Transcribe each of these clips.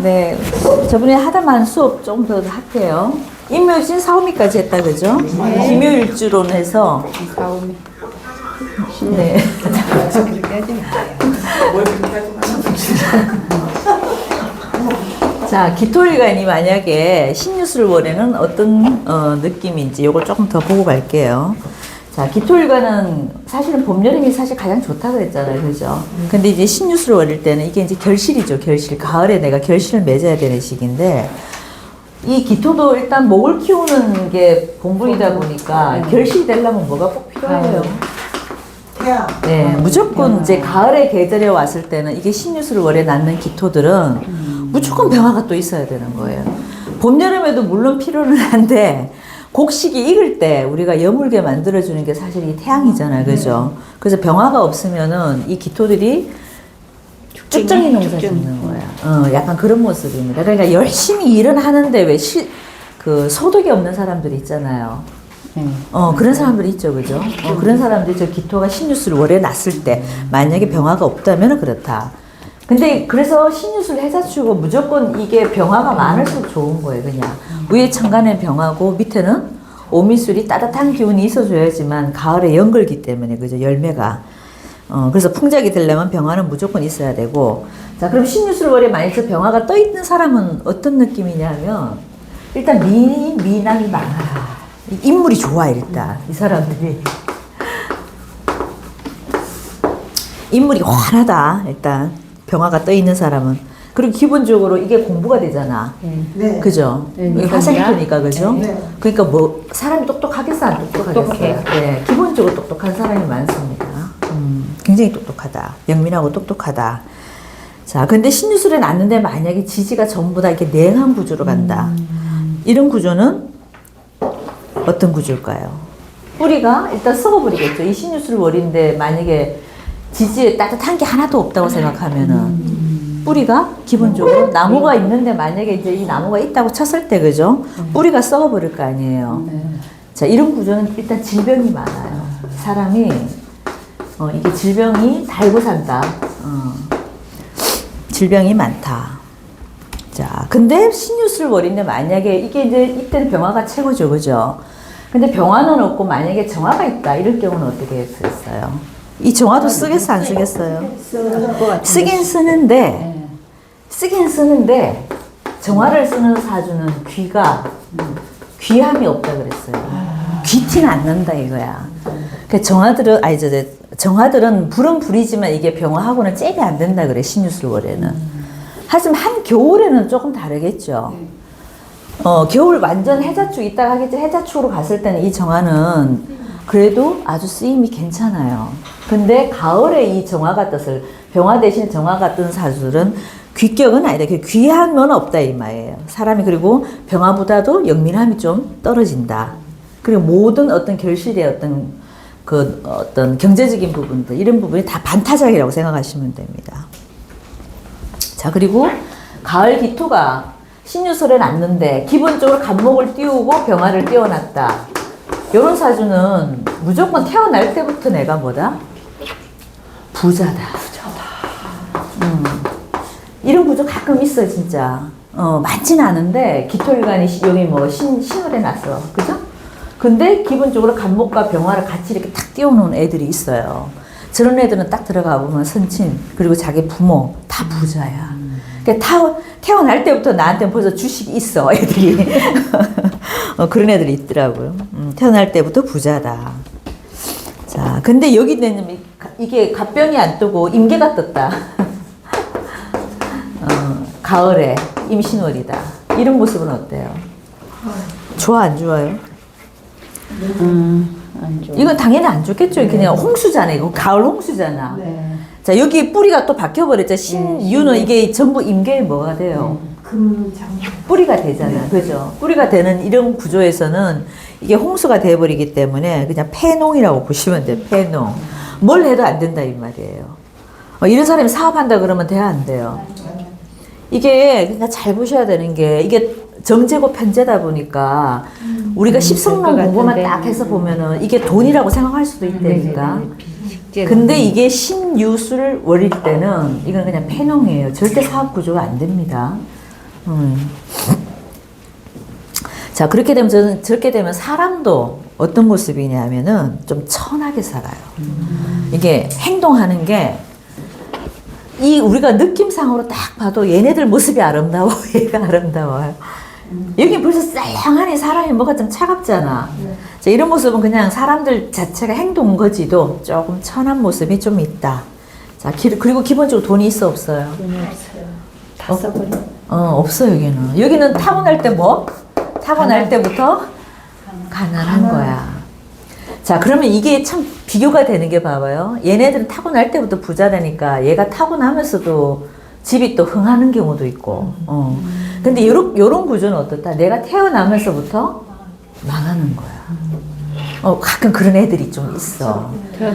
네, 저번에 하다만 수업 조금 더 할게요. 인묘신 사오미까지 했다 그죠? 기묘일주론 해서 사오미. 네. 자, 기토일간이 만약에 신유술월에는 어떤 느낌인지 요걸 조금 더 보고 갈게요. 자, 기토일간은 사실은 봄, 여름이 사실 가장 좋다 그랬잖아요. 그죠? 근데 이제 신유술월일 때는 이게 이제 결실이죠. 결실. 가을에 내가 결실을 맺어야 되는 시기인데 이 기토도 일단 목을 키우는 게 본분이다 보니까 결실이 되려면 뭐가 꼭 필요해요? 네, 무조건 이제 가을의 계절에 왔을 때는 이게 신유술월에 낳는 기토들은 무조건 병화가 또 있어야 되는 거예요. 봄, 여름에도 물론 필요는 한데 곡식이 익을 때 우리가 여물게 만들어주는 게 사실 이 태양이잖아요. 그죠? 그래서 병화가 없으면은 이 기토들이 쭉정이 농사 짓는 거야. 약간 그런 모습입니다. 그러니까 열심히 일은 하는데 왜 그 소득이 없는 사람들이 있잖아요. 그런 사람들이 있죠. 그죠? 그런 사람들이 저 기토가 신유술 월에 났을 때 만약에 병화가 없다면 그렇다. 근데 그래서 신유술 해자축은 무조건 이게 병화가 많을수록 좋은 거예요. 그냥 위에 천간에 병화고 밑에는 오미술이 따뜻한 기운이 있어줘야지만 가을에 연걸기 때문에 그죠? 열매가 그래서 풍작이 되려면 병화는 무조건 있어야 되고. 자, 그럼 신유술월에 만약 저 병화가 떠 있는 사람은 어떤 느낌이냐면 일단 미남이 많아라. 인물이 좋아. 일단 이 사람들이 인물이 환하다. 일단 병화가 떠 있는 사람은. 그리고 기본적으로 이게 공부가 되잖아. 네. 그죠? 네. 화생토니까, 그죠? 네. 그러니까 뭐, 사람이 똑똑하겠어, 안 똑똑하겠어요? 네, 기본적으로 똑똑한 사람이 많습니다. 굉장히 똑똑하다. 영민하고 똑똑하다. 자, 근데 신유술에 났는데 만약에 지지가 전부 다 이렇게 냉한 구조로 간다. 이런 구조는 어떤 구조일까요? 뿌리가 일단 썩어버리겠죠. 이 신유술 월인데 만약에 지지에 따뜻한 게 하나도 없다고 생각하면은 뿌리가 기본적으로 나무가 있는데 만약에 이제 이 나무가 있다고 쳤을 때 그죠? 뿌리가 썩어버릴 거 아니에요. 자, 이런 구조는 일단 질병이 많아요. 사람이 이게 질병이 달고 산다. 질병이 많다. 자, 근데 신유술 월인데 만약에 이게 이제 이때는 병화가 최고죠, 그죠? 근데 병화는 없고 만약에 정화가 있다 이럴 경우는 어떻게 했어요? 이 정화도 쓰겠어 안 쓰겠어요? 쓰긴 쓰는데 정화를 쓰는 사주는 귀함이 없다 그랬어요. 귀티는 안 난다 이거야. 그 정화들은 불은 불이지만 이게 병화하고는 잽이 안 된다 그래 신유술월에는. 하지만 한 겨울에는 조금 다르겠죠. 겨울 완전 해자축 있다가 하겠죠. 해자축으로 갔을 때는 이 정화는 그래도 아주 쓰임이 괜찮아요. 근데 가을에 이 정화가 떴을 병화 대신 정화가 뜬 사주들은 귀격은 아니다. 귀한 건 없다 이 말이에요. 사람이 그리고 병화보다도 영민함이 좀 떨어진다. 그리고 모든 어떤 결실의 어떤 경제적인 부분들 이런 부분이 다 반타작이라고 생각하시면 됩니다. 자, 그리고 가을 기토가 신유술에 났는데 기본적으로 간목을 띄우고 병화를 띄워놨다. 이런 사주는 무조건 태어날 때부터 내가 뭐다? 부자다. 이런 구조 가끔 있어 진짜. 많진 않은데 기토일간이 여기 뭐 신월에 났어. 그죠? 근데 기본적으로 간목과 병화를 같이 이렇게 탁 띄워놓은 애들이 있어요. 저런 애들은 딱 들어가 보면 선친 그리고 자기 부모 다 부자야. 그러니까 태어날 때부터 나한테 벌써 주식이 있어 애들이. 그런 애들이 있더라고요. 태어날 때부터 부자다. 자, 근데 여기는 이게 갑병이 안 뜨고 임계가 떴다. 가을에 임신월이다. 이런 모습은 어때요? 좋아 안 좋아요? 안 좋아. 이건 당연히 안 좋겠죠. 그냥 홍수잖아요. 이거 가을 홍수잖아. 네. 자, 여기 뿌리가 또 바뀌어버렸죠. 신유는 이게 전부 임계에 뭐가 돼요? 뿌리가 되잖아. 그죠? 뿌리가 되는 이런 구조에서는 이게 홍수가 돼버리기 때문에 그냥 폐농이라고 보시면 돼요. 폐농. 뭘 해도 안 된다 이 말이에요. 이런 사람이 사업한다 그러면 돼야 안 돼요. 이게 그러니까 잘 보셔야 되는 게 이게 정제고 편제다 보니까 우리가 십성론 공부만 딱 해서 보면은 이게 돈이라고 생각할 수도 있다니까. 근데 이게 신유술 월일 때는 이건 그냥 폐농이에요. 절대 사업 구조가 안 됩니다. 자, 그렇게 되면 저렇게 되면 사람도 어떤 모습이냐면은 좀 천하게 살아요. 이게 행동하는 게 우리가 느낌상으로 딱 봐도 얘네들 모습이 아름다워, 얘가 아름다워요. 여기 벌써 쌀랑하니 사람이 뭐가 좀 차갑잖아. 자, 이런 모습은 그냥 사람들 자체가 행동 거지도 조금 천한 모습이 좀 있다. 자, 그리고 기본적으로 돈이 있어, 없어요? 돈이 없어요. 다 써버려. 없어, 여기는. 여기는 타고날 때 뭐? 타고날 때부터 가난한 거야. 자, 그러면 이게 참 비교가 되는 게 봐봐요. 얘네들은 타고날 때부터 부자라니까 얘가 타고나면서도 집이 또 흥하는 경우도 있고. 근데 요런 구조는 어떻다? 내가 태어나면서부터 망하는 거야. 가끔 그런 애들이 좀 있어.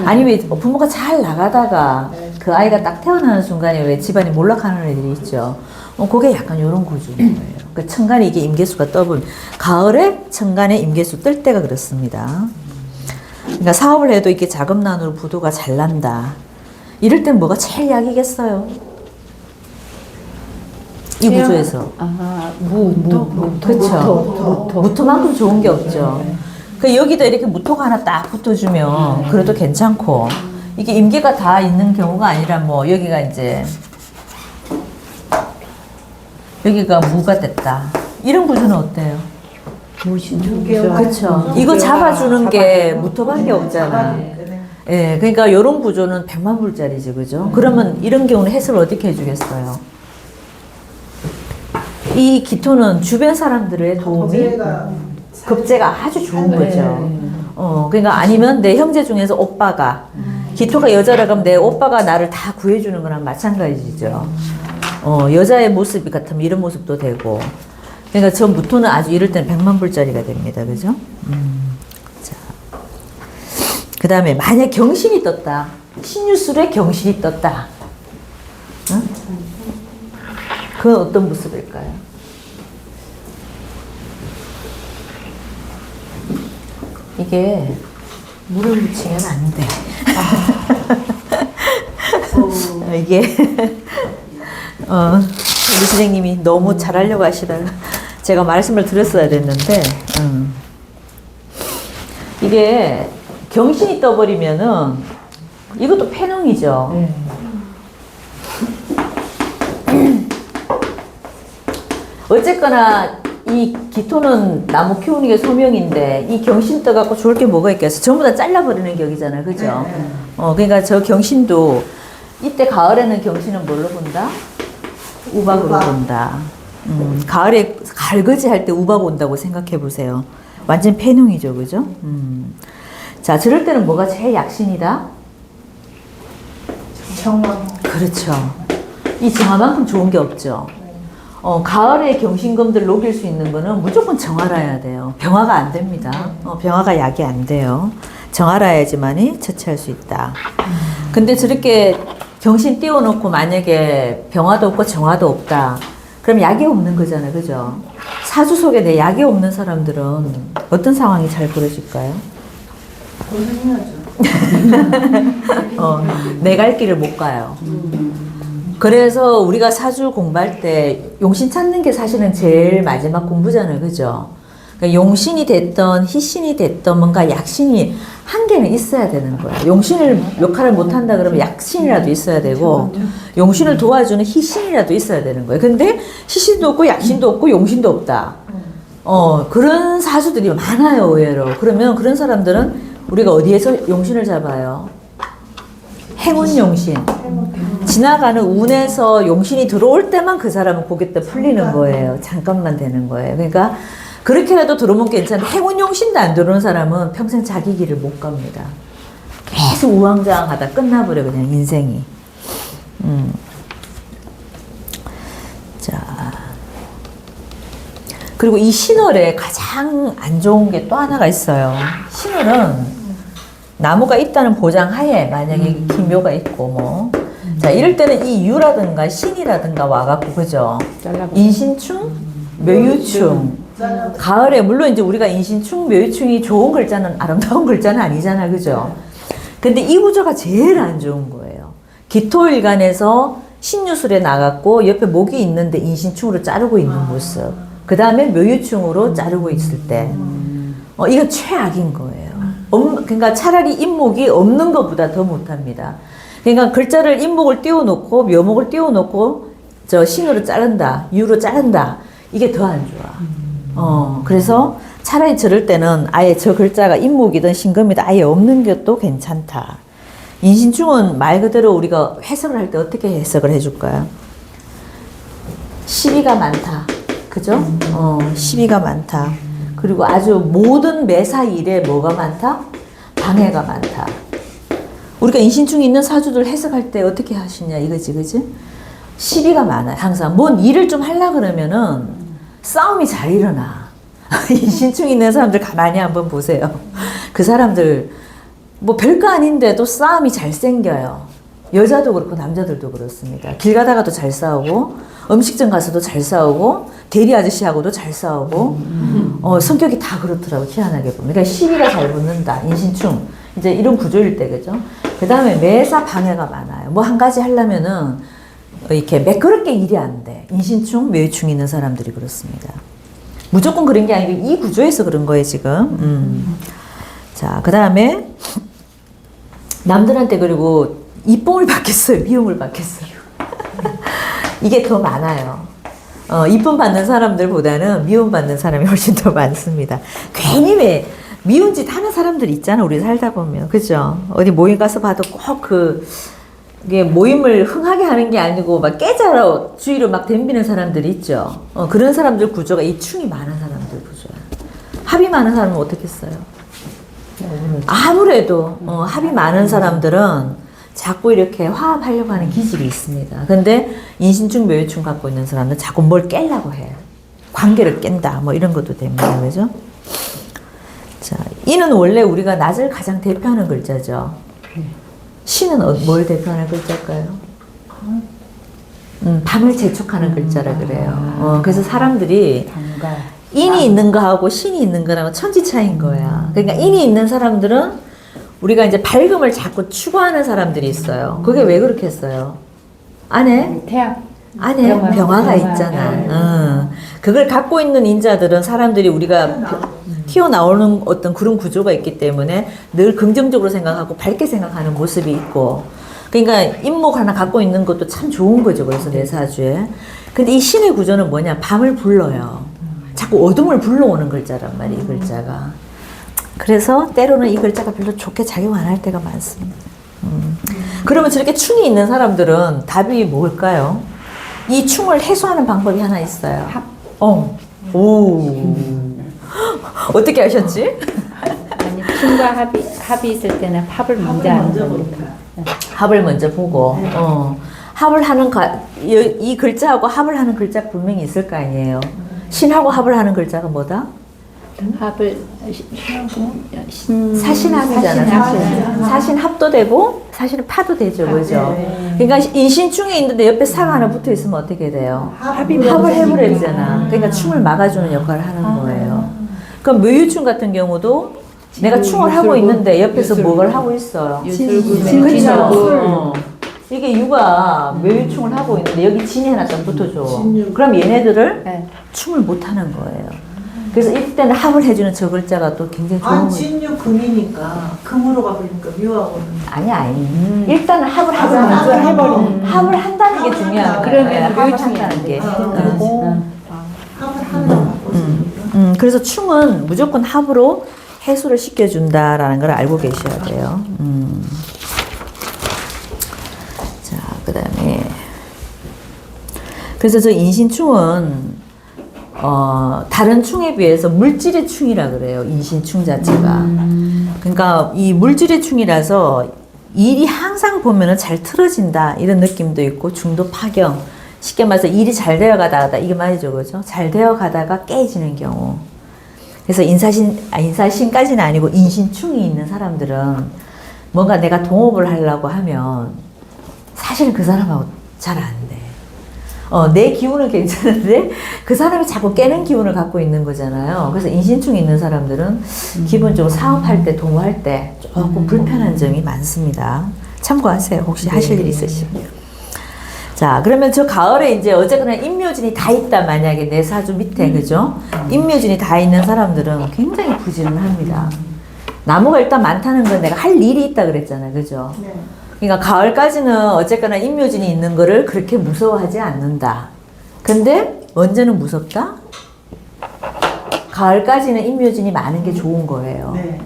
아니면 부모가 잘 나가다가 그 아이가 딱 태어나는 순간에 왜 집안이 몰락하는 애들이 있죠. 그게 약간 요런 구조인 거예요. 그 천간에 이게 임계수가 떠본 가을에 천간에 임계수 뜰 때가 그렇습니다. 그러니까 사업을 해도 이렇게 자금난으로 부도가 잘 난다. 이럴 땐 뭐가 제일 약이겠어요? 이 구조에서. 그렇죠. 무토만큼 좋은 게 없죠. 그 여기다 이렇게 무토가 하나 딱 붙어주면 그래도 괜찮고, 이게 임계가 다 있는 경우가 아니라 뭐 여기가 이제 여기가 무가 됐다. 이런 구조는 어때요? 그렇죠. 이거 잡아주는 게 무토밖에 없잖아. 예, 그러니까 이런 구조는 100만 불짜리지, 그죠? 그러면 이런 경우는 해석을 어떻게 해주겠어요? 이 기토는 주변 사람들의 도움이 급제가 아주 좋은 거죠. 그러니까 아니면 내 형제 중에서 오빠가 기토가 여자라 그러면 내 오빠가 나를 다 구해주는 거랑 마찬가지죠. 여자의 모습이 같으면 이런 모습도 되고. 그러니까 저 무토는 아주 이럴 때는 100만 불짜리가 됩니다. 그죠? 자. 그 다음에 만약 경신이 떴다. 신유술에 경신이 떴다. 응? 그건 어떤 모습일까요? 이게 물을 묻히면 안 돼. 이게 우리 선생님이 너무 잘하려고 하시다가 제가 말씀을 드렸어야 됐는데 이게 경신이 떠버리면은 이것도 폐농이죠. 어쨌거나 이 기토는 나무 키우는 게 소명인데 이 경신 떠갖고 좋을 게 뭐가 있겠어? 전부 다 잘라버리는 격이잖아요. 그죠? 그러니까 저 경신도 이때 가을에는 경신은 뭘로 본다? 우박으로 본다. 가을에 갈거지 할 때 우박 온다고 생각해 보세요. 완전 폐농이죠. 그죠? 자, 저럴 때는 뭐가 제일 약신이다? 정화. 그렇죠. 이 정화만큼 좋은 게 없죠. 가을에 경신금들 녹일 수 있는 거는 무조건 정화라야 돼요. 병화가 안 됩니다. 병화가 약이 안 돼요. 정화라야지만이 처치할 수 있다. 근데 저렇게 경신 띄워놓고 만약에 병화도 없고 정화도 없다. 그럼 약이 없는 거잖아요. 그죠? 사주 속에 내 약이 없는 사람들은 어떤 상황이 잘 벌어질까요? 내 갈 길을 못 가요. 그래서 우리가 사주 공부할 때 용신 찾는 게 사실은 제일 마지막 공부잖아요. 그죠? 그러니까 용신이 됐던 희신이 됐던 뭔가 약신이 한 개는 있어야 되는 거야. 용신을 역할을 못 한다 그러면 약신이라도 있어야 되고 용신을 도와주는 희신이라도 있어야 되는 거예요. 근데 희신도 없고 약신도 없고 용신도 없다. 그런 사주들이 많아요. 의외로. 그러면 그런 사람들은 우리가 어디에서 용신을 잡아요? 행운 용신. 지나가는 운에서 용신이 들어올 때만 그 사람은 고개 때 풀리는 거예요. 잠깐만 되는 거예요. 그러니까 그렇게라도 들어오면 괜찮은데 행운 용신도 안 들어오는 사람은 평생 자기 길을 못 갑니다. 계속 우왕좌왕하다 끝나버려 그냥 인생이. 자, 그리고 이 신월에 가장 안 좋은 게 또 하나가 있어요. 신월은 나무가 있다는 보장하에 만약에 기묘가 있고 뭐 자 이럴 때는 이 유라든가 신이라든가 와갖고 그죠? 인신충, 묘유충. 가을에 물론 이제 우리가 인신충, 묘유충이 좋은 글자는 아름다운 글자는 아니잖아, 그죠? 근데 이 구조가 제일 안 좋은 거예요. 기토일간에서 신유술에 나갔고 옆에 목이 있는데 인신충으로 자르고 있는 모습. 그 다음에 묘유충으로 자르고 있을 때. 이건 최악인 거예요. 그러니까 차라리 인목이 없는 것보다 더 못합니다. 그러니까 글자를 인목을 띄워놓고 묘목을 띄워놓고 저 신으로 자른다, 유로 자른다. 이게 더 안 좋아. 그래서 차라리 저럴 때는 아예 저 글자가 인목이든 신금이든 아예 없는 것도 괜찮다. 인신충은 말 그대로 우리가 해석을 할 때 어떻게 해석을 해줄까요? 시비가 많다. 그죠? 시비가 많다. 그리고 아주 모든 매사 일에 뭐가 많다? 방해가 많다. 우리가 인신충이 있는 사주들 해석할 때 어떻게 하시냐 이거지, 그지? 시비가 많아요. 항상 뭔 일을 좀 하려고 그러면은 싸움이 잘 일어나. 인신충 있는 사람들 가만히 한번 보세요. 그 사람들 뭐 별거 아닌데도 싸움이 잘 생겨요. 여자도 그렇고 남자들도 그렇습니다. 길 가다가도 잘 싸우고 음식점 가서도 잘 싸우고 대리 아저씨하고도 잘 싸우고 성격이 다 그렇더라고 희한하게 보면. 그러니까 시비가 잘 붙는다. 인신충 이제 이런 구조일 때 그죠. 그 다음에 매사 방해가 많아요. 뭐 한 가지 하려면은 이렇게 매끄럽게 일이 안 돼. 인신충, 묘유충 있는 사람들이 그렇습니다. 무조건 그런 게 아니고 이 구조에서 그런 거예요 지금. 자, 그 다음에 남들한테 그리고 이쁨을 받겠어요, 미움을 받겠어요. 이게 더 많아요. 이쁨 받는 사람들보다는 미움 받는 사람이 훨씬 더 많습니다. 괜히 왜 미운 짓 하는 사람들 있잖아, 우리 살다 보면. 그죠? 어디 모임 가서 봐도 꼭 이게 모임을 흥하게 하는 게 아니고 막 깨자로 주위로 막 덤비는 사람들이 있죠. 그런 사람들 구조가 이 충이 많은 사람들 구조야. 합이 많은 사람은 어떻겠어요? 아무래도 합이 많은 사람들은 자꾸 이렇게 화합하려고 하는 기질이 있습니다. 근데 인신충, 묘유충 갖고 있는 사람은 자꾸 뭘 깨려고 해요. 관계를 깬다, 뭐 이런 것도 됩니다. 그죠? 자, 이는 원래 우리가 낮을 가장 대표하는 글자죠. 신은 뭘 대표하는 글자일까요? 밤을 재촉하는 글자라 그래요. 그래서 사람들이 인이 있는 거하고 신이 있는 거랑 천지 차이인 거야. 그러니까 인이 있는 사람들은 우리가 이제 밝음을 자꾸 추구하는 사람들이 있어요. 그게 왜 그렇게 했어요? 안에 병화가 있잖아. 그걸 갖고 있는 인자들은 사람들이 우리가 튀어나오는 어떤 그런 구조가 있기 때문에 늘 긍정적으로 생각하고 밝게 생각하는 모습이 있고, 그러니까 인목 하나 갖고 있는 것도 참 좋은 거죠. 그래서 내 사주에. 근데 이 신의 구조는 뭐냐? 밤을 불러요. 자꾸 어둠을 불러오는 글자란 말이에요, 이 글자가. 그래서 때로는 이 글자가 별로 좋게 작용 안 할 때가 많습니다. 그러면 저렇게 충이 있는 사람들은 답이 뭘까요? 이 충을 해소하는 방법이 하나 있어요. 어떻게 하셨지? 아니, 충과 합이 있을 때는 합을 먼저 하는 겁니다. 합을 먼저 보고, 합을 하는, 이 글자하고 합을 하는 글자 분명히 있을 거 아니에요. 신하고 합을 하는 글자가 뭐다? 합을 사신합이잖아. 사신합도 되고 사실은 파도 되죠, 그죠? 그러니까 인신충에 있는데 옆에 사가 하나 붙어 있으면 어떻게 돼요? 합을 해버리잖아. 그러니까 충을 막아주는 역할을 하는 거예요. 그럼 묘유충 같은 경우도 내가 충을 하고 있는데 옆에서 뭘 하고 있어요? 그렇죠. 이게 유가 묘유충을 하고 있는데 여기 진이 하나 딱 붙어줘. 그럼 얘네들을 충을 못 하는 거예요. 그래서 이때는 합을 해주는 저 글자가 또 굉장히 좋은 거예요. 진유 금이니까 금으로 가버리니까 묘하고는 아니. 일단은 합을 해버리는 합을 한다는 게 중요한 거예요. 합을 한다는 게. 합을 한다고 그래서 충은 무조건 합으로 해소를 시켜준다라는 걸 알고 계셔야 돼요. 자, 그 다음에 그래서 저 인신충은 다른 충에 비해서 물질의 충이라 그래요. 인신충 자체가. 그러니까 이 물질의 충이라서 일이 항상 보면은 잘 틀어진다 이런 느낌도 있고, 중도 파경, 쉽게 말해서 일이 잘 되어 가다가, 이게 말이죠, 그죠? 잘 되어 가다가 깨지는 경우. 그래서 인사신까지는 아니고 인신충이 있는 사람들은 뭔가 내가 동업을 하려고 하면 사실 그 사람하고 잘 안 돼. 내 기운은 괜찮은데 그 사람이 자꾸 깨는 기운을 갖고 있는 거잖아요. 그래서 인신충이 있는 사람들은 기본적으로 사업할 때, 동호할 때 조금 불편한 점이 많습니다. 참고하세요. 혹시 하실 일 있으시면. 자, 그러면 저 가을에 이제 어쨌거나 임묘진이 다 있다, 만약에 내 사주 밑에, 그죠? 임묘진이 다 있는 사람들은 굉장히 부지런합니다. 나무가 일단 많다는 건 내가 할 일이 있다 그랬잖아요, 그죠? 네. 그러니까 가을까지는 어쨌거나 임묘진이 있는 거를 그렇게 무서워하지 않는다. 근데 언제는 무섭다? 가을까지는 임묘진이 많은 게 좋은 거예요. 네.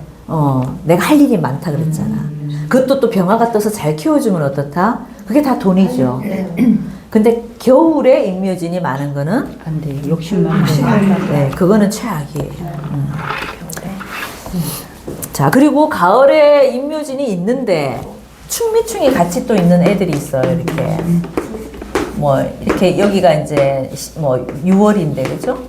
내가 할 일이 많다 그랬잖아. 그것도 또 병화가 떠서 잘 키워주면 어떻다? 그게 다 돈이죠. 네. 근데 겨울에 임묘진이 많은 거는 안 돼. 욕심만 네, 그거는 최악이에요. 자, 그리고 가을에 임묘진이 있는데 충미충이 같이 또 있는 애들이 있어요. 이렇게 뭐 이렇게 여기가 이제 뭐 6월인데 그죠?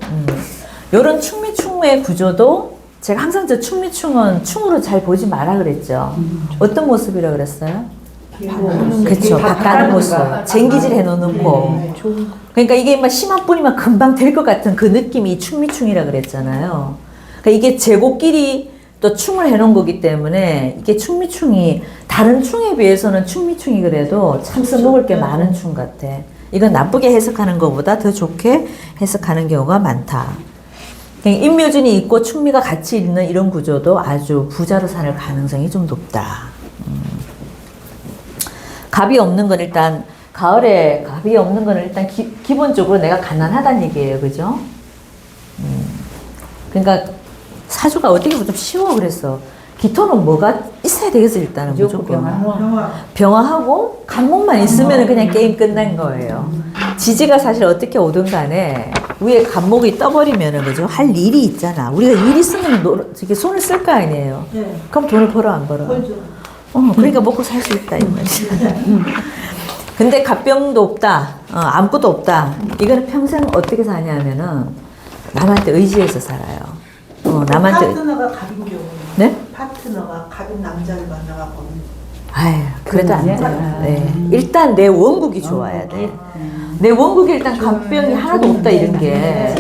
요런 충미충의 구조도 제가 항상 저 충미충은 충으로 잘 보지 마라 그랬죠. 어떤 모습이라 그랬어요? 그렇죠. 바꾸는 모습. 쟁기질 해놓는 거. 그러니까 이게 막 심한 뿐이면 금방 될 것 같은 그 느낌이 충미충이라 그랬잖아요. 그러니까 이게 제곱끼리 또 충을 해놓은 거기 때문에 이게 충미충이 다른 충에 비해서는 충미충이 그래도 참 써먹을 게 많은 충 같아. 이건 나쁘게 해석하는 것보다 더 좋게 해석하는 경우가 많다. 그러니까 임묘진이 있고 충미가 같이 있는 이런 구조도 아주 부자로 살 가능성이 좀 높다. 갑이 없는 건 일단 가을에 갑이 없는 건 일단 기본적으로 내가 가난하다는 얘기예요, 그죠? 그러니까 사주가 어떻게 보면 좀 쉬워 그랬어. 기토는 뭐가 있어야 되겠어 일단은 무조건. 병화하고 간목만 있으면 그냥 게임 끝난 거예요. 지지가 사실 어떻게 오든 간에 위에 간목이 떠버리면은 그죠? 할 일이 있잖아. 우리가 일 있으면 이렇게 손을 쓸 거 아니에요. 네. 그럼 돈을 벌어 안 벌어? 벌죠. 그러니까 먹고 살 수 있다 이 말이지. 근데 갑병도 없다, 아무것도 없다. 이거는 평생 어떻게 사냐면은 남한테 의지해서 살아요. 남한테. 파트너가 갑인 경우는 네? 파트너가 갑인 남자를 만나갖고 아유, 그래도 안 그러지. 돼요. 네. 일단 내 원국이 좋아야 돼. 내 원국에 일단 갑병이 하나도 없다 이런 게.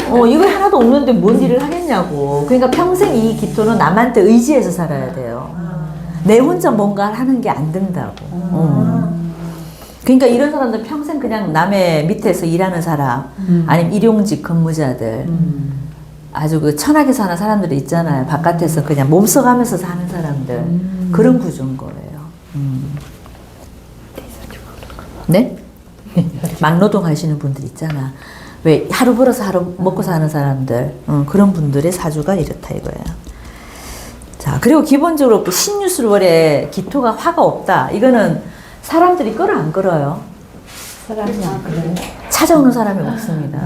이거 하나도 없는데 뭔 일을 하겠냐고. 그러니까 평생 이 기토는 남한테 의지해서 살아야 돼요. 내 혼자 뭔가 하는 게 안 된다고. 그러니까 이런 사람들 평생 그냥 남의 밑에서 일하는 사람, 아니면 일용직 근무자들, 아주 그 천하게 사는 사람들이 있잖아요. 바깥에서 그냥 몸 써가면서 사는 사람들. 그런 구조인 거예요. 네? 막노동 하시는 분들 있잖아. 왜 하루 벌어서 하루 먹고 사는 사람들, 그런 분들의 사주가 이렇다 이거예요. 자, 그리고 기본적으로 그 신유술월에 기토가 화가 없다. 이거는 사람들이 끌어 안 끌어요? 사람이 안 그래. 찾아오는 사람이 없습니다.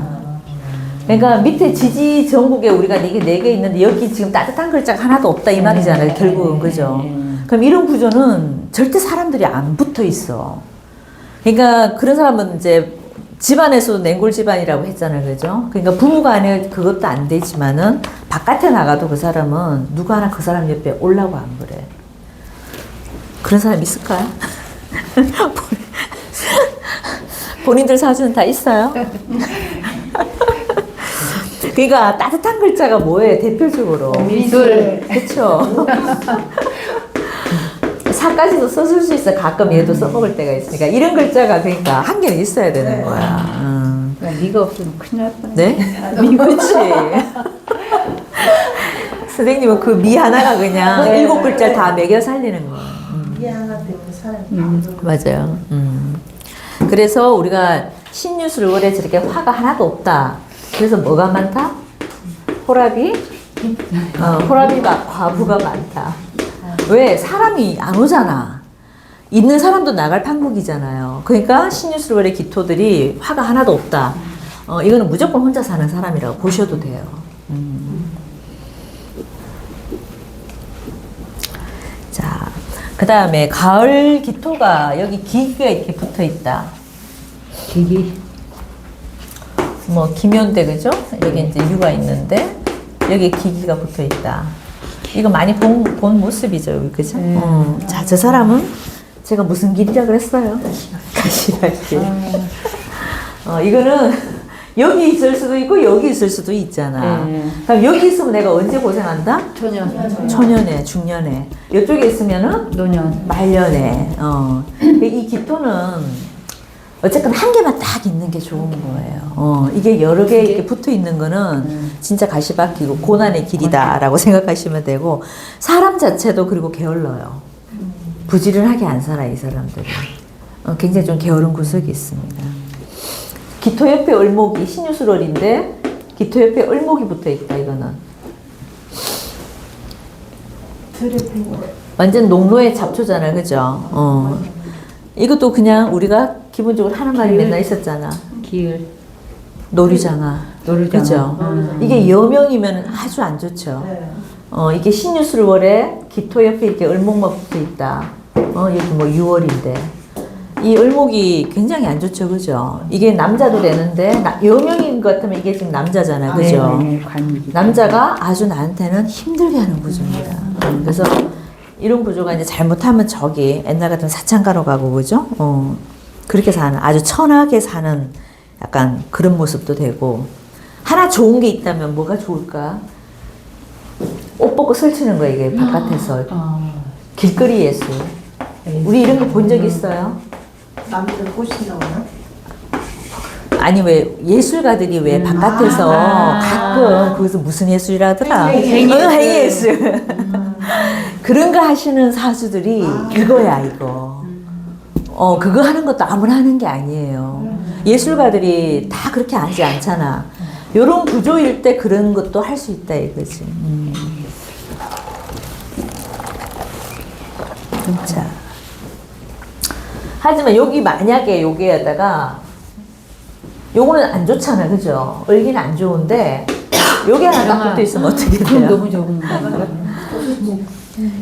그러니까 밑에 지지 전국에 우리가 이게 4개 있는데 여기 지금 따뜻한 글자가 하나도 없다 이 말이잖아요. 결국은 그죠? 그럼 이런 구조는 절대 사람들이 안 붙어 있어. 그러니까 그런 사람은 이제 집안에서도 냉골 집안이라고 했잖아요. 그죠? 그러니까 부부가 안에 그것도 안 되지만은 바깥에 나가도 그 사람은 누구 하나 그 사람 옆에 올라고 안 그래. 그런 사람 있을까요? 본인들 사주는 다 있어요? 그러니까 따뜻한 글자가 뭐예요? 대표적으로. 미술. 그쵸? 사까지도 써줄 수 있어. 가끔 얘도 써먹을 때가 있으니까. 이런 글자가 그러니까 한 개는 있어야 되는 거야. 미가 없으면 큰일 날 뻔해. 네? 그치. 선생님은 그 미 하나가 그냥 7글자를 다 매겨 살리는 거야. 이 하나 때문에 사람이 맞아요. 그래서 우리가 신유술월에 저렇게 화가 하나도 없다. 그래서 뭐가 많다? 호랍이? 호랍이가 과부가 많다. 왜? 사람이 안 오잖아. 있는 사람도 나갈 판국이잖아요. 그러니까 신유술월의 기토들이 화가 하나도 없다. 이거는 무조건 혼자 사는 사람이라고 보셔도 돼요. 자, 그 다음에 가을 기토가 여기 기기가 이렇게 붙어 있다. 기기. 뭐 기묘인데 그죠? 여기 이제 유가 있는데 여기 기기가 붙어 있다. 이거 많이 본 모습이죠, 그죠? 자, 저 사람은 제가 무슨 길이라 그랬어요? 가시밭길. 이거는 여기 있을 수도 있고 여기 있을 수도 있잖아. 그럼 여기 있으면 내가 언제 고생한다? 초년. 초년에, 중년에. 이쪽에 있으면은 노년. 말년에. 이 기토는 어쨌든 한 개만 딱 있는 게 좋은 거예요. 이게 여러 개 이렇게 붙어 있는 거는 진짜 가시밭기고 고난의 길이다라고 생각하시면 되고, 사람 자체도 그리고 게을러요. 부지런하게 안 살아, 이 사람들은. 굉장히 좀 게으른 구석이 있습니다. 기토 옆에 을목이 신유술월인데 기토 옆에 을목이 붙어 있다. 이거는 완전 농로의 잡초잖아요, 그죠? 이것도 그냥 우리가 기본적으로 하는 말이 맨날 있었잖아. 기을. 노류장아. 그죠? 이게 여명이면 아주 안 좋죠. 네. 이게 신유술월에 기토 옆에 이렇게 을목만 붙어 있다. 여기 뭐 6월인데. 이 을목이 굉장히 안 좋죠, 그죠? 이게 남자도 되는데, 여명인 것 같으면 이게 지금 남자잖아요, 그죠? 남자가 아주 나한테는 힘들게 하는 구조입니다. 그래서 이런 구조가 이제 잘못하면 저기 옛날 같은 사창가로 가고, 그죠? 그렇게 사는, 아주 천하게 사는 약간 그런 모습도 되고, 하나 좋은 게 있다면 뭐가 좋을까? 옷 벗고 설치는 거예요, 이게 바깥에서. 길거리 예술. 우리 이런 거 본 적 있어요? 남들 꼬신다거나? 아니, 왜 예술가들이 왜 바깥에서 가끔 거기서 무슨 예술이라 하더라? 행예술. 그런 거 하시는 사수들이 이거야, 이거. 그거 하는 것도 아무나 하는 게 아니에요. 예술가들이 다 그렇게 하지 않잖아. 요런 구조일 때 그런 것도 할 수 있다, 이거지. 자. 하지만 여기 만약에 여기에다가 요거는 안 좋잖아, 그죠? 을기는 안 좋은데 여기 하나 딱 붙어 있으면 어떻게 돼요? 너무 적은 거.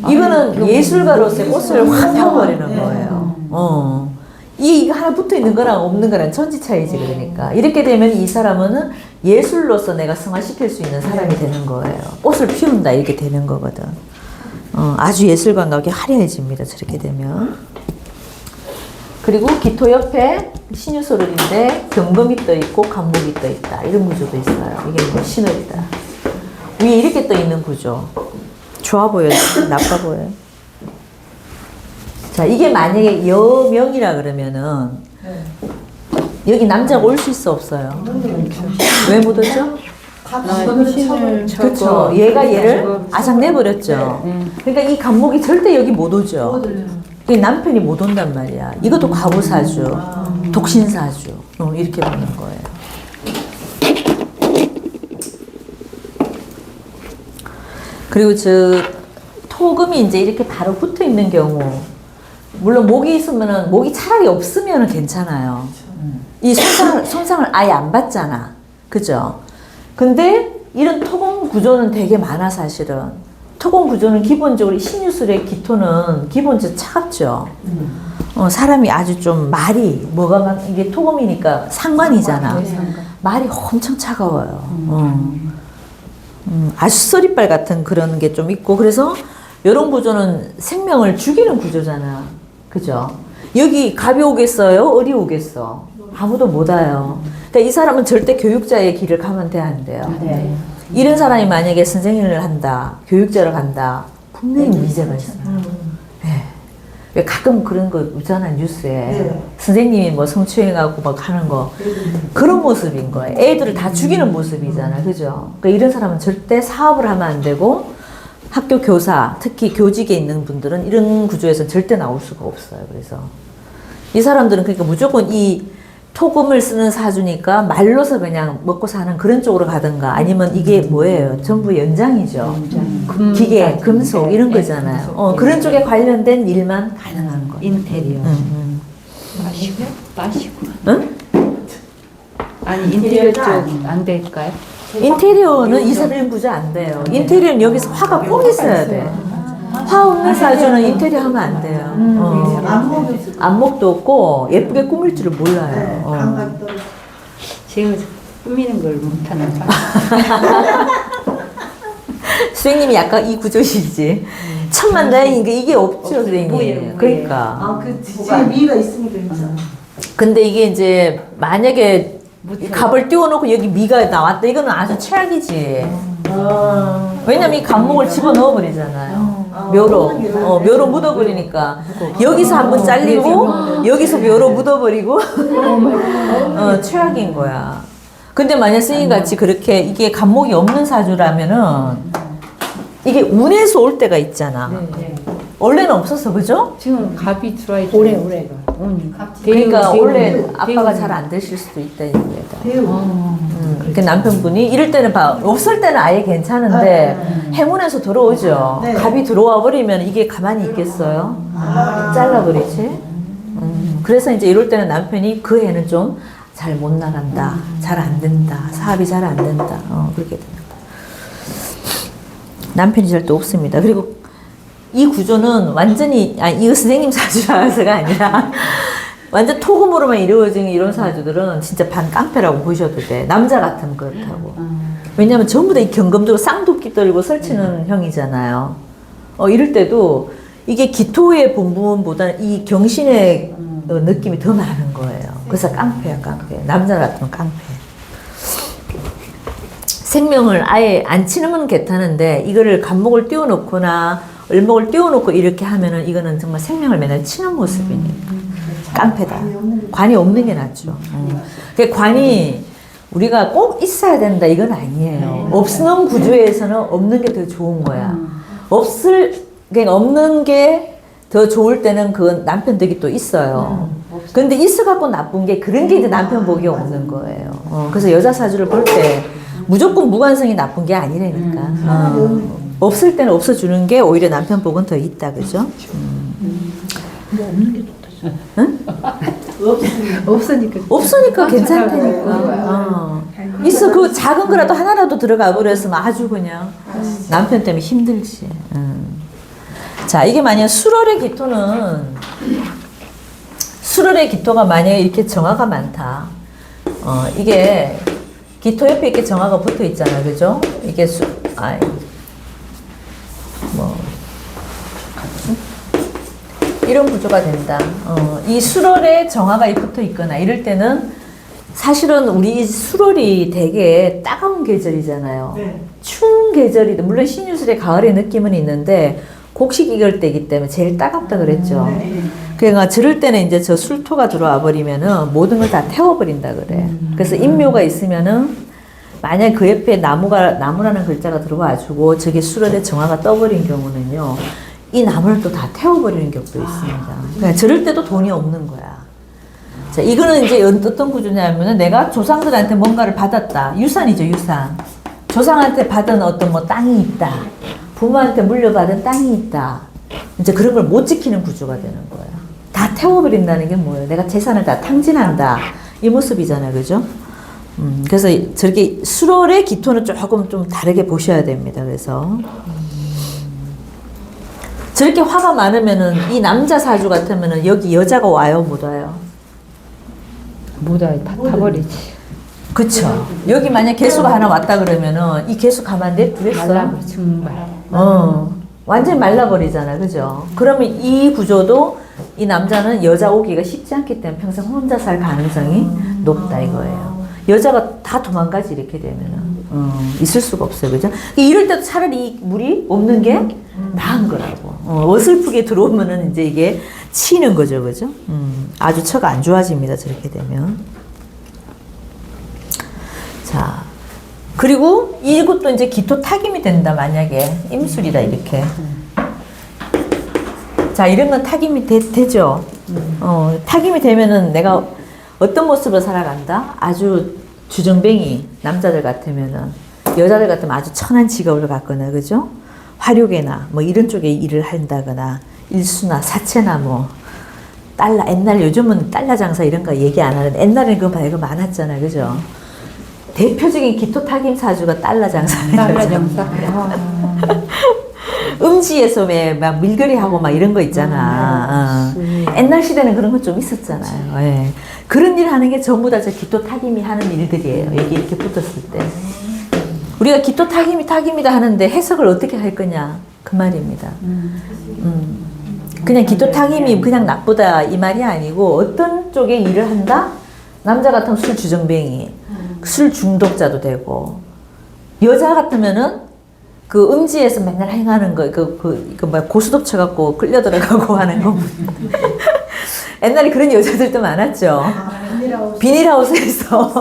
이거는 예술가로서의 꽃을 확 펴버리는 거예요. 이거 하나 붙어 있는 거랑 없는 거랑 천지 차이지, 그러니까. 이렇게 되면 이 사람은 예술로서 내가 승화시킬 수 있는 사람이 되는 거예요. 꽃을 피운다, 이렇게 되는 거거든. 아주 예술관과 화려해집니다, 저렇게 되면. 그리고 기토 옆에 신유소를인데 경금이 떠 있고 간목이 떠 있다. 이런 구조도 있어요. 이게 뭐 신월이다. 위에 이렇게 떠 있는 구조. 좋아 보여요? 나빠 보여요? 자, 이게 만약에 여명이라 그러면은 여기 남자가 올 수 있어, 없어요? 왜 못 오죠? 그렇죠. 얘가 얘를 아삭 내버렸죠. 그러니까 이 간목이 절대 여기 못 오죠. 그 남편이 못 온단 말이야. 이것도 과부사주, 독신사주, 이렇게 보는 거예요. 그리고 토금이 이제 이렇게 바로 붙어 있는 경우, 물론 목이 있으면은, 목이 차라리 없으면은 괜찮아요. 이 손상을 아예 안 받잖아. 그죠? 근데 이런 토금 구조는 되게 많아, 사실은. 토금 구조는 기본적으로 신유술의 기토는 기본적으로 차갑죠. 사람이 아주 좀 말이, 이게 토금이니까 상관이잖아. 말이 엄청 차가워요. 아주 썰이빨 같은 그런 게 좀 있고, 그래서 이런 구조는 생명을 죽이는 구조잖아. 그죠? 여기 갑이 오겠어요? 을이 오겠어? 아무도 못 와요. 그러니까 이 사람은 절대 교육자의 길을 가면 안 돼요. 네. 이런 사람이 만약에 선생님을 한다, 교육자를 간다, 분명히 문제가 있어요. 네. 왜 가끔 그런 거 있잖아, 뉴스에. 네. 선생님이 뭐 성추행하고 막 하는 거. 그런 모습인 거예요. 애들을 다 죽이는 모습이잖아. 그죠? 그러니까 이런 사람은 절대 사업을 하면 안 되고, 학교 교사, 특히 교직에 있는 분들은 이런 구조에서 절대 나올 수가 없어요. 그래서 이 사람들은 그러니까 무조건 이 토금을 쓰는 사주니까 말로서 그냥 먹고 사는 그런 쪽으로 가든가, 아니면 이게 뭐예요? 전부 연장이죠. 기계, 금속 이런 거잖아요. 그런 쪽에 관련된 일만 가능한 거예요. 인테리어. 마시고. 응? 아니, 인테리어 쪽 안 될까요? 인테리어는 이 사람 부자 안 돼요. 인테리어는 여기서 화가 꼭 있어야 돼. 화 없는 사주는 인테리어 하면 안 돼요. 안목도 없고 예쁘게 꾸밀 줄을 몰라요. 제가 꾸미는 걸 못하는 거. 선생님이 약간 이 구조시지. 천만다행인 게 이게 없죠, 선생님. 그러니까. 지금 미가 있으니까 있잖아. 근데 이게 이제 만약에 갑을 띄워놓고 여기 미가 나왔다, 이거는 아주 최악이지. 왜냐면 이 간목을 집어넣어 버리잖아요. 묘로 묘로 묻어버리니까 여기서 한번 잘리고 여기서 묘로 묻어버리고 최악인 거야. 근데 만약 스님같이 그렇게 이게 간목이 없는 사주라면은 이게 운에서 올 때가 있잖아. 원래는 없었어, 그죠? 지금 갑이 들어와 있죠. 올해. 그러니까 원래 아빠가 잘 안 되실 수도 있다 이거다. 그 남편분이 이럴 때는 없을 때는 아예 괜찮은데 행운에서 들어오죠. 네. 갑이 들어와 버리면 이게 가만히 있겠어요? 잘라버리지. 그래서 이제 이럴 때는 남편이 그 해는 좀 잘 못 나간다, 잘 안 된다, 사업이 잘 안 된다, 그렇게 됩니다. 남편이 절대 없습니다. 그리고 이 구조는 완전히 이거 선생님 사주라서가 아니라 완전 토금으로만 이루어진 이런 사주들은 진짜 반깡패라고 보셔도 돼. 남자 같으면 그렇다고. 왜냐면 전부 다 이 경금들고 쌍도끼 떨고 설치는 형이잖아요. 이럴 때도 이게 기토의 본분보다는 이 경신의 느낌이 더 많은 거예요. 그래서 깡패야, 깡패. 남자 같으면 깡패. 생명을 아예 안 치는 건 괜찮은데 이거를 간목을 띄워놓거나 을목을 띄워놓고 이렇게 하면은 이거는 정말 생명을 맨날 치는 모습이니까 깡패다. 관이 없는 게 낫죠. 그 관이 우리가 꼭 있어야 된다 이건 아니에요. 없는 구조에서는 없는 게 더 좋은 거야. 그러니까 없는 게 더 좋을 때는 그 남편 덕이 또 있어요. 근데 있어갖고 나쁜 게 그런 게 이제 남편 복이 없는 거예요. 그래서 여자 사주를 볼 때 무조건 무관성이 나쁜 게 아니라니까. 없을 때는 없어주는 게 오히려 남편 복은 더 있다, 그죠? 뭐 없는 게 좋다. 응? 없으니까 괜찮다니까. 있어, 그 작은 거라도 하나라도 들어가 버렸으면 아주 그냥 남편 때문에 힘들지. 자, 이게 만약 수월의 기토가 만약에 이렇게 정화가 많다. 이게 기토 옆에 이렇게 정화가 붙어 있잖아, 그죠? 이게 이런 구조가 된다. 이 수월에 정화가 붙어 있거나 이럴 때는 사실은 우리 수월이 되게 따가운 계절이잖아요. 네. 추운 계절이다. 물론 신유술의 가을의 느낌은 있는데 곡식이걸 때이기 때문에 제일 따갑다 그랬죠. 그러니까 저럴 때는 이제 저 술토가 들어와 버리면은 모든 걸 다 태워버린다 그래. 그래서 인묘가 있으면은 만약 그 옆에 나무라는 글자가 들어와주고 저게 수월에 정화가 떠버린 경우는요, 이 나무를 또 다 태워버리는 경우도 있습니다. 그러니까 저럴 때도 돈이 없는 거야. 자, 이거는 이제 어떤 구조냐면은 내가 조상들한테 뭔가를 받았다. 유산이죠, 유산. 조상한테 받은 어떤 뭐 땅이 있다. 부모한테 물려받은 땅이 있다. 이제 그런 걸 못 지키는 구조가 되는 거예요. 다 태워버린다는 게 뭐예요? 내가 재산을 다 탕진한다. 이 모습이잖아요, 그죠? 그래서 저렇게 수월의 기토는 조금 좀 다르게 보셔야 됩니다. 그래서 저렇게 화가 많으면은 이 남자 사주 같으면은 여기 여자가 와요, 못 와요? 못 와요. 다 타버리지. 그쵸. 여기 만약 개수가 하나 왔다 그러면은 이 개수 가만 냅두겠어? 말라버려, 정말. 완전히 말라버리잖아, 그죠? 그러면 이 구조도 이 남자는 여자 오기가 쉽지 않기 때문에 평생 혼자 살 가능성이 높다 이거예요. 여자가 다 도망가지 이렇게 되면은 있을 수가 없어요, 그죠? 이럴 때도 차라리 이 물이 없는 게 나은 거라고. 어설프게 들어오면은 이제 이게 치는 거죠, 그죠? 아주 처가 안 좋아집니다, 저렇게 되면. 자, 그리고 이것도 이제 기토 타김이 된다, 만약에. 임술이다, 이렇게. 자, 이런 건 타김이 되죠? 타김이 되면은 내가 어떤 모습으로 살아간다? 아주 주정뱅이, 남자들 같으면은, 여자들 같으면 아주 천한 직업을 갖거나, 그죠? 화력이나, 뭐 이런 쪽에 일을 한다거나, 일수나 사채나 뭐, 옛날 요즘은 달러 장사 이런 거 얘기 안 하는데, 옛날에는 그거 말고 많았잖아요, 그죠? 대표적인 기토 타김 사주가 달러 장사예요. 달러 장사. 음지에서 왜 막 밀거리 하고 막 이런 거 있잖아. 옛날 시대는 그런 거 좀 있었잖아요. 예. 그런 일 하는 게 전부 다 저 기토 타김이 하는 일들이에요. 여기 이렇게 붙었을 때. 우리가 기토 타김이다 하는데 해석을 어떻게 할 거냐. 그 말입니다. 그냥 기토 타김이 그냥 나쁘다 이 말이 아니고 어떤 쪽에 일을 한다? 남자 같으면 술 주정뱅이, 술 중독자도 되고, 여자 같으면은 그 음지에서 맨날 행하는 거, 뭐야, 고스톱 쳐갖고 끌려 들어가고 하는 거. 옛날에 그런 여자들도 많았죠. 비닐하우스에서.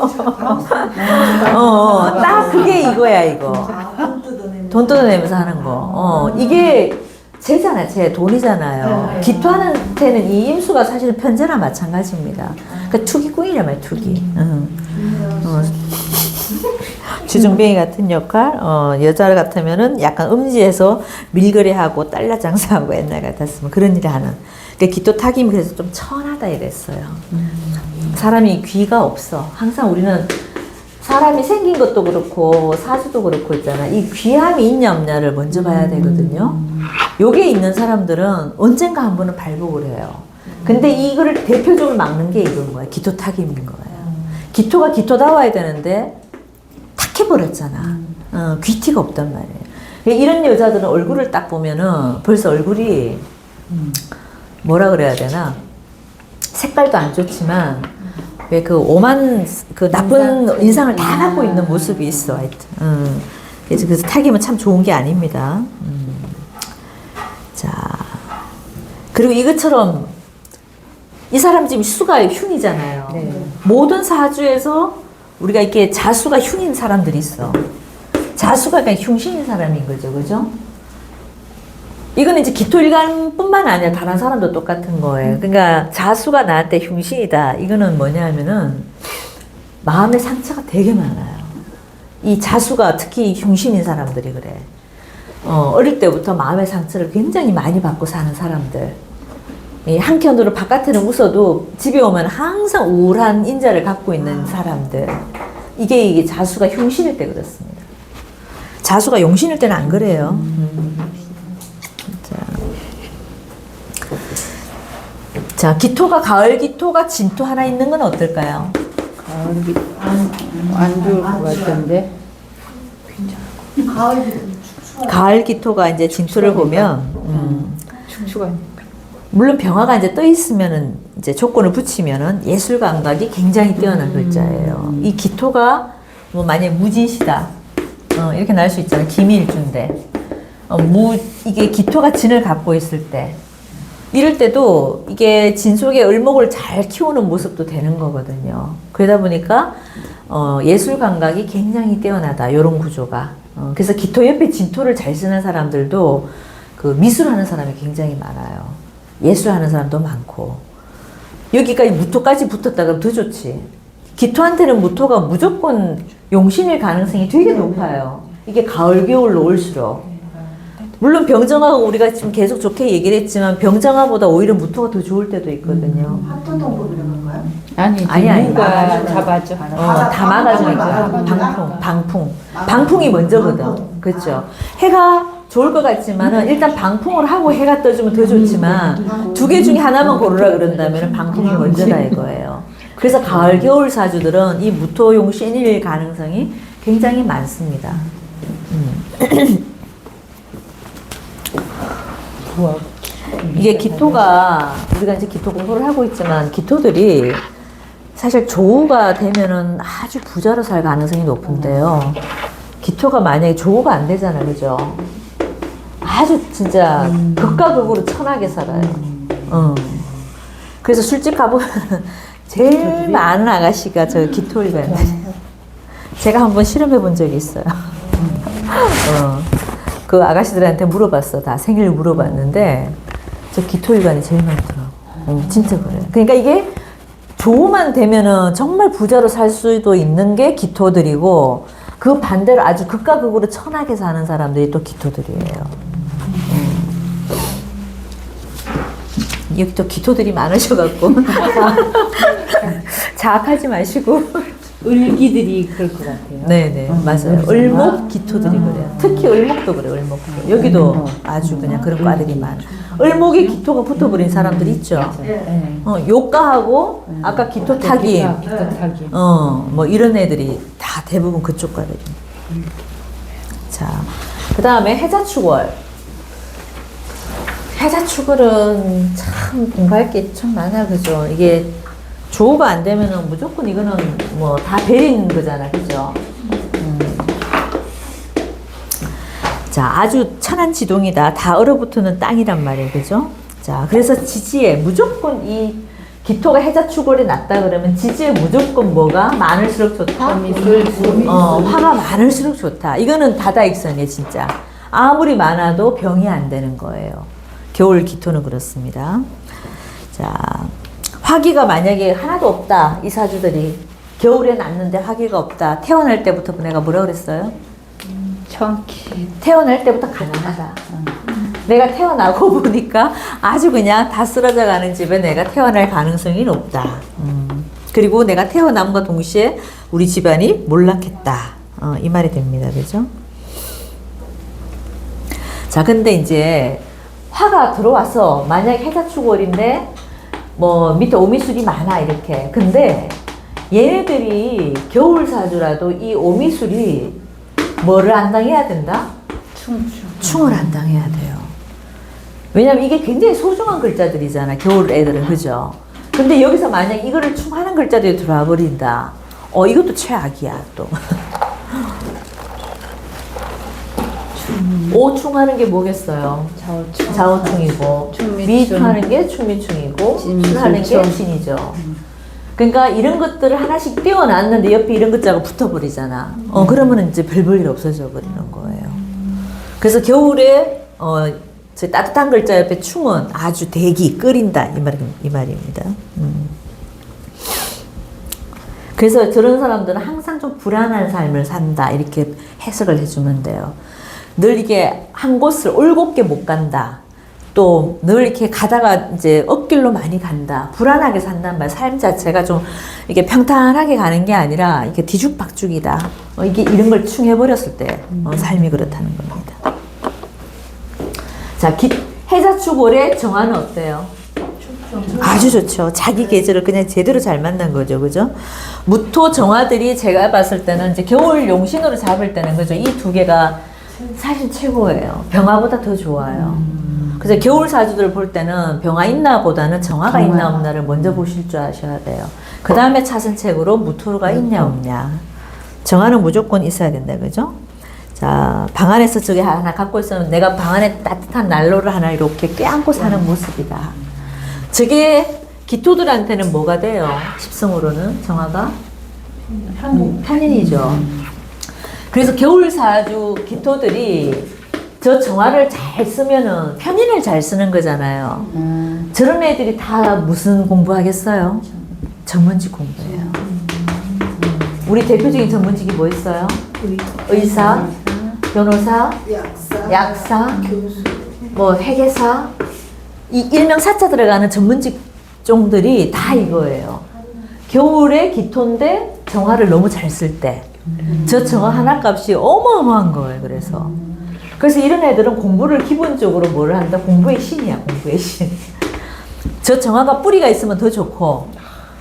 딱 그게 이거야, 이거. 돈 뜯어내면서 하는 거. 이게 쟤잖아, 쟤 돈이잖아요. 기토한테는 이 임수가 사실은 편제나 마찬가지입니다. 그러니까 투기꾼이란 말이야, 투기. 주중뱅이 같은 역할, 여자 같으면은 약간 음지에서 밀거래하고 달러 장사하고 옛날 같았으면 그런 일을 하는. 그러니까 기토 타김이 그래서 좀 천하다 이랬어요. 사람이 귀가 없어. 항상 우리는 사람이 생긴 것도 그렇고 사주도 그렇고 있잖아. 이 귀함이 있냐 없냐를 먼저 봐야 되거든요. 요게 있는 사람들은 언젠가 한 번은 발복을 해요. 근데 이거를 대표적으로 막는 게 이건 거야. 기토 타김인 거예요. 기토가 기토다워야 되는데 탁 해버렸잖아. 귀티가 없단 말이에요. 이런 여자들은 얼굴을 딱 보면은 벌써 얼굴이 뭐라 그래야 되나? 색깔도 안 좋지만 왜 그 오만 그 나쁜 인상을 다 갖고 있는 모습이 있어. 하여튼. 그래서 타김은 참 좋은 게 아닙니다. 자, 그리고 이것처럼 이 사람 지금 수가 흉이잖아요. 네. 모든 사주에서 우리가 이렇게 자수가 흉인 사람들이 있어. 자수가 그냥 흉신인 사람인 거죠, 그죠? 이거는 이제 기토일간뿐만 아니라 다른 사람도 똑같은 거예요. 그러니까 자수가 나한테 흉신이다. 이거는 뭐냐면은 마음의 상처가 되게 많아요. 이 자수가 특히 흉신인 사람들이 그래. 어릴 때부터 마음의 상처를 굉장히 많이 받고 사는 사람들. 한켠으로 바깥에는 웃어도 집에 오면 항상 우울한 인자를 갖고 있는 사람들. 이게 자수가 흉신일 때 그렇습니다. 자수가 용신일 때는 안 그래요. 자, 기토가 가을 기토가 진토 하나 있는 건 어떨까요? 가을이 안 좋을 것 같은데. 가을 기토가 이제 진토를 보면 축축한. 물론 병화가 이제 떠 있으면은 이제 조건을 붙이면은 예술 감각이 굉장히 뛰어난 글자예요. 이 기토가 뭐 만약 무진시다 이렇게 날 수 있잖아요. 기미일주인데 이게 기토가 진을 갖고 있을 때 이럴 때도 이게 진 속에 을목을 잘 키우는 모습도 되는 거거든요. 그러다 보니까 예술 감각이 굉장히 뛰어나다. 이런 구조가. 그래서 기토 옆에 진토를 잘 쓰는 사람들도 그 미술하는 사람이 굉장히 많아요. 예술하는 사람도 많고. 여기까지 무토까지 붙었다 그러면 더 좋지. 기토한테는 무토가 무조건 용신일 가능성이 되게 높아요. 이게 가을 겨울로 올수록. 물론 병정화가 우리가 지금 계속 좋게 얘기를 했지만 병정화보다 오히려 무토가 더 좋을 때도 있거든요. 합동동법 이런 건가요? 아니, 누가 잡아줘. 다 막아주니까. 방풍이 먼저거든. 그렇죠. 해가 좋을 것 같지만은 일단 방풍을 하고 해가 떠주면 더 좋지만 두 개 중에 하나만 고르라 그런다면 방풍이 먼저다 이거예요. 그래서 가을 겨울 사주들은 이 무토용신일 가능성이 굉장히 많습니다. 이게 기토가 우리가 이제 기토 공부를 하고 있지만 기토들이 사실 조우가 되면은 아주 부자로 살 가능성이 높은데요. 기토가 만약에 조우가 안 되잖아요, 그죠? 아주 진짜 극과 극으로 천하게 살아요. 그래서 술집 가보면 제일 많은 아가씨가 저 기토일간데 제가 한번 실험해 본 적이 있어요. 그 아가씨들한테 물어봤어. 다 생일을 물어봤는데 저 기토일간이 제일 많더라고. 진짜 그래요. 그러니까 이게 조우만 되면은 정말 부자로 살 수도 있는 게 기토들이고 그 반대로 아주 극과 극으로 천하게 사는 사람들이 또 기토들이에요. 여기 또 기토들이 많으셔갖고 자학하지 마시고 을기들이 그럴 것 같아요. 네네 맞아요. 을목 기토들이 그래요. 특히 을목도 그래요. 을목도 여기도 아주 그냥 그런 과들이 많아. 을목에 기토가 붙어버린 사람들이 있죠. 요가하고 아까 기토 타기 뭐 이런 애들이 다 대부분 그쪽 과들이. 자, 그 다음에 해자축월. 해자축월은 참 공부할 게 참 많아, 그죠? 이게 조우가 안 되면은 무조건 이거는 뭐 다 베린 거잖아, 그죠? 자, 자, 아주 천안지동이다. 다 얼어붙는 땅이란 말이에요. 그죠? 자, 그래서 지지에 무조건 이 기토가 해자축월에 났다 그러면 지지에 무조건 뭐가 많을수록 좋다? 화가 많을수록 좋다. 이거는 다다익선이에요, 진짜. 아무리 많아도 병이 안 되는 거예요. 겨울 기토는 그렇습니다. 자, 화기가 만약에 하나도 없다. 이 사주들이 겨울에 났는데 화기가 없다. 태어날 때부터 내가 뭐라 그랬어요? 정기. 태어날 때부터 가난하다. 내가 태어나고 보니까 아주 그냥 다 쓰러져 가는 집에 내가 태어날 가능성이 높다. 그리고 내가 태어남과 동시에 우리 집안이 몰락했다. 이 말이 됩니다. 그죠? 자, 근데 이제 화가 들어와서 만약에 해자축월인데 뭐 밑에 오미술이 많아 이렇게. 근데 얘네들이 겨울사주라도 이 오미술이 뭐를 안 당해야 된다? 충을 안 당해야 돼요. 왜냐면 이게 굉장히 소중한 글자들이잖아. 겨울 애들은. 그죠? 근데 여기서 만약 이거를 충하는 글자들이 들어와 버린다. 이것도 최악이야 또. 오충하는 게 뭐겠어요? 자오충이고 미충하는 게 충미충이고 순하는 게 신이죠. 그러니까 이런 것들을 하나씩 띄워놨는데 옆에 이런 글자가 붙어버리잖아. 그러면 이제 별 볼 일 없어져 버리는 거예요. 그래서 겨울에 저 따뜻한 글자 옆에 충은 아주 대기 끓인다 이 말입니다. 그래서 저런 사람들은 항상 좀 불안한 삶을 산다 이렇게 해석을 해주면 돼요. 늘 이게 한 곳을 올곧게 못 간다. 또 늘 이렇게 가다가 이제 앞길로 많이 간다. 불안하게 산단 말. 삶 자체가 좀 이렇게 평탄하게 가는 게 아니라 이렇게 뒤죽박죽이다. 이게 이런 걸 충해버렸을 때 삶이 그렇다는 겁니다. 자, 해자축월의 정화는 어때요? 아주 좋죠. 자기 계절을 그냥 제대로 잘 만난 거죠. 그죠? 무토 정화들이 제가 봤을 때는 이제 겨울 용신으로 잡을 때는 그죠? 이 두 개가 사실 최고예요. 병화보다 더 좋아요. 그래서 겨울 사주들 볼 때는 병화 있나 보다는 정화가 있나 없나를 먼저 보실 줄 아셔야 돼요. 그 다음에 차선책으로 무토가 있냐 없냐. 정화는 무조건 있어야 된다. 그죠? 자, 방 안에서 저게 하나 갖고 있으면 내가 방 안에 따뜻한 난로를 하나 이렇게 껴안고 사는 모습이다. 저게 기토들한테는 뭐가 돼요? 십성으로는 정화가? 편인이죠. 그래서 겨울 사주 기토들이 저 정화를 잘 쓰면은 편인을 잘 쓰는 거잖아요. 저런 애들이 다 무슨 공부하겠어요? 전문직 공부해요. 우리 대표적인 전문직이 뭐 있어요? 의사, 변호사, 약사, 교수, 뭐 회계사, 이 일명 사자 들어가는 전문직 종들이 다 이거예요. 겨울에 기토인데 정화를 너무 잘 쓸 때, 저 정화 하나 값이 어마어마한 거예요. 그래서 이런 애들은 공부를 기본적으로 뭘 한다? 공부의 신이야, 공부의 신. 저 정화가 뿌리가 있으면 더 좋고,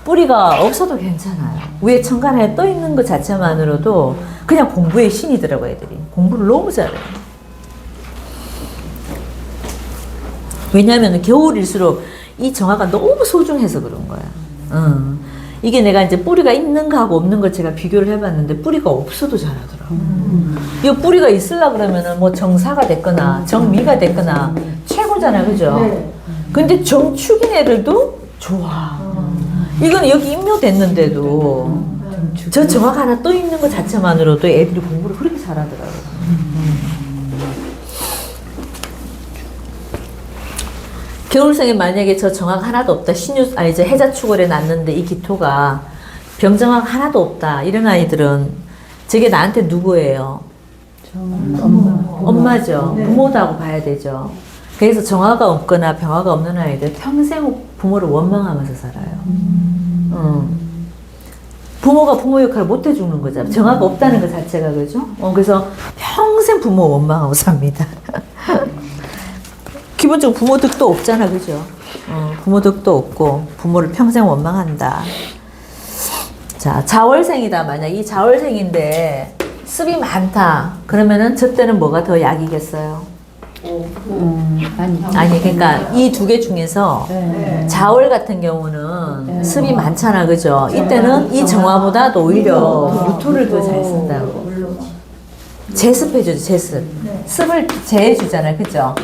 뿌리가 없어도 괜찮아요. 위에 천간에 떠 있는 것 자체만으로도 그냥 공부의 신이더라고, 애들이. 공부를 너무 잘해요. 왜냐하면 겨울일수록 이 정화가 너무 소중해서 그런 거야. 이게 내가 이제 뿌리가 있는 거하고 없는 걸 제가 비교를 해봤는데 뿌리가 없어도 잘하더라고. 이 뿌리가 있으려 그러면은 뭐 정사가 됐거나 정미가 됐거나 최고잖아, 그죠? 근데 정축인 애들도 좋아. 이건 여기 임묘됐는데도 저 정화가 하나 떠 있는 것 자체만으로도 애들이 공부를 그렇게 잘하더라고. 겨울생에 만약에 저 정화가 하나도 없다. 이제 해자축월에 났는데 이 기토가 병정화가 하나도 없다. 이런 아이들은 저게 나한테 누구예요? 엄마죠. 부모다고 봐야 되죠. 그래서 정화가 없거나 병화가 없는 아이들 평생 부모를 원망하면서 살아요. 부모가 부모 역할을 못 해주는 거잖아. 정화가 없다는 것 자체가, 그죠? 그래서 평생 부모 원망하고 삽니다. 기본적으로 부모 덕도 없잖아, 그죠? 부모 덕도 없고 부모를 평생 원망한다. 자, 자월생이다. 만약 이 자월생인데 습이 많다. 그러면은 저 때는 뭐가 더 약이겠어요? 아니, 그러니까 이 두 개 중에서 자월 같은 경우는 습이 많잖아, 그죠? 이때는 이 정화보다도 오히려 무토를 더 잘 쓴다고. 제습해주죠, 제습. 습을 제해주잖아요, 그죠?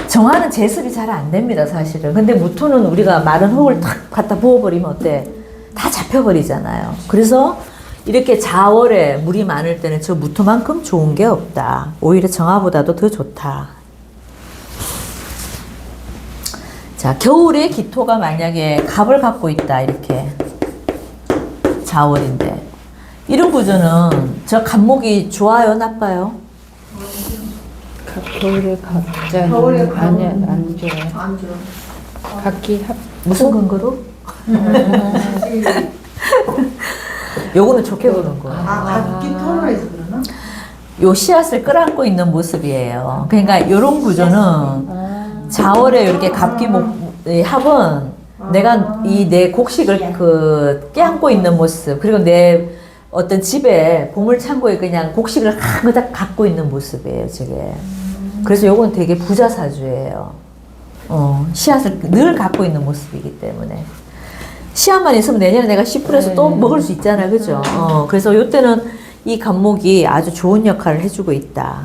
정화는 제습이 잘 안 됩니다, 사실은. 근데 무토는 우리가 마른 흙을 탁 갖다 부어버리면 어때? 다 잡혀버리잖아요. 그래서 이렇게 자월에 물이 많을 때는 저 무토만큼 좋은 게 없다. 오히려 정화보다도 더 좋다. 자, 겨울에 기토가 만약에 갑을 갖고 있다, 이렇게. 자월인데. 이런 구조는 저 갑목이 좋아요, 나빠요? 겨울에 갑자는 겨울에 아니 갑은 안 좋아요. 안 좋아. 각기 합 무슨 근거로? 요거는 좋게 보는 거예요. 각기 토론해서 그러나? 요 씨앗을 끌어안고 있는 모습이에요. 그러니까 요런 구조는 자월에 이렇게 갑기목 합은 내가 이 내 곡식을 그 껴안고 있는 모습, 그리고 내 어떤 집에 보물 창고에 그냥 곡식을 하그닥 갖고 있는 모습이에요, 저게. 그래서 요건 되게 부자 사주예요. 씨앗을 늘 갖고 있는 모습이기 때문에. 씨앗만 있으면 내년에 내가 씨 뿌려서 또 먹을 수 있잖아요, 그죠? 그래서 요때는 이 갑목이 아주 좋은 역할을 해주고 있다.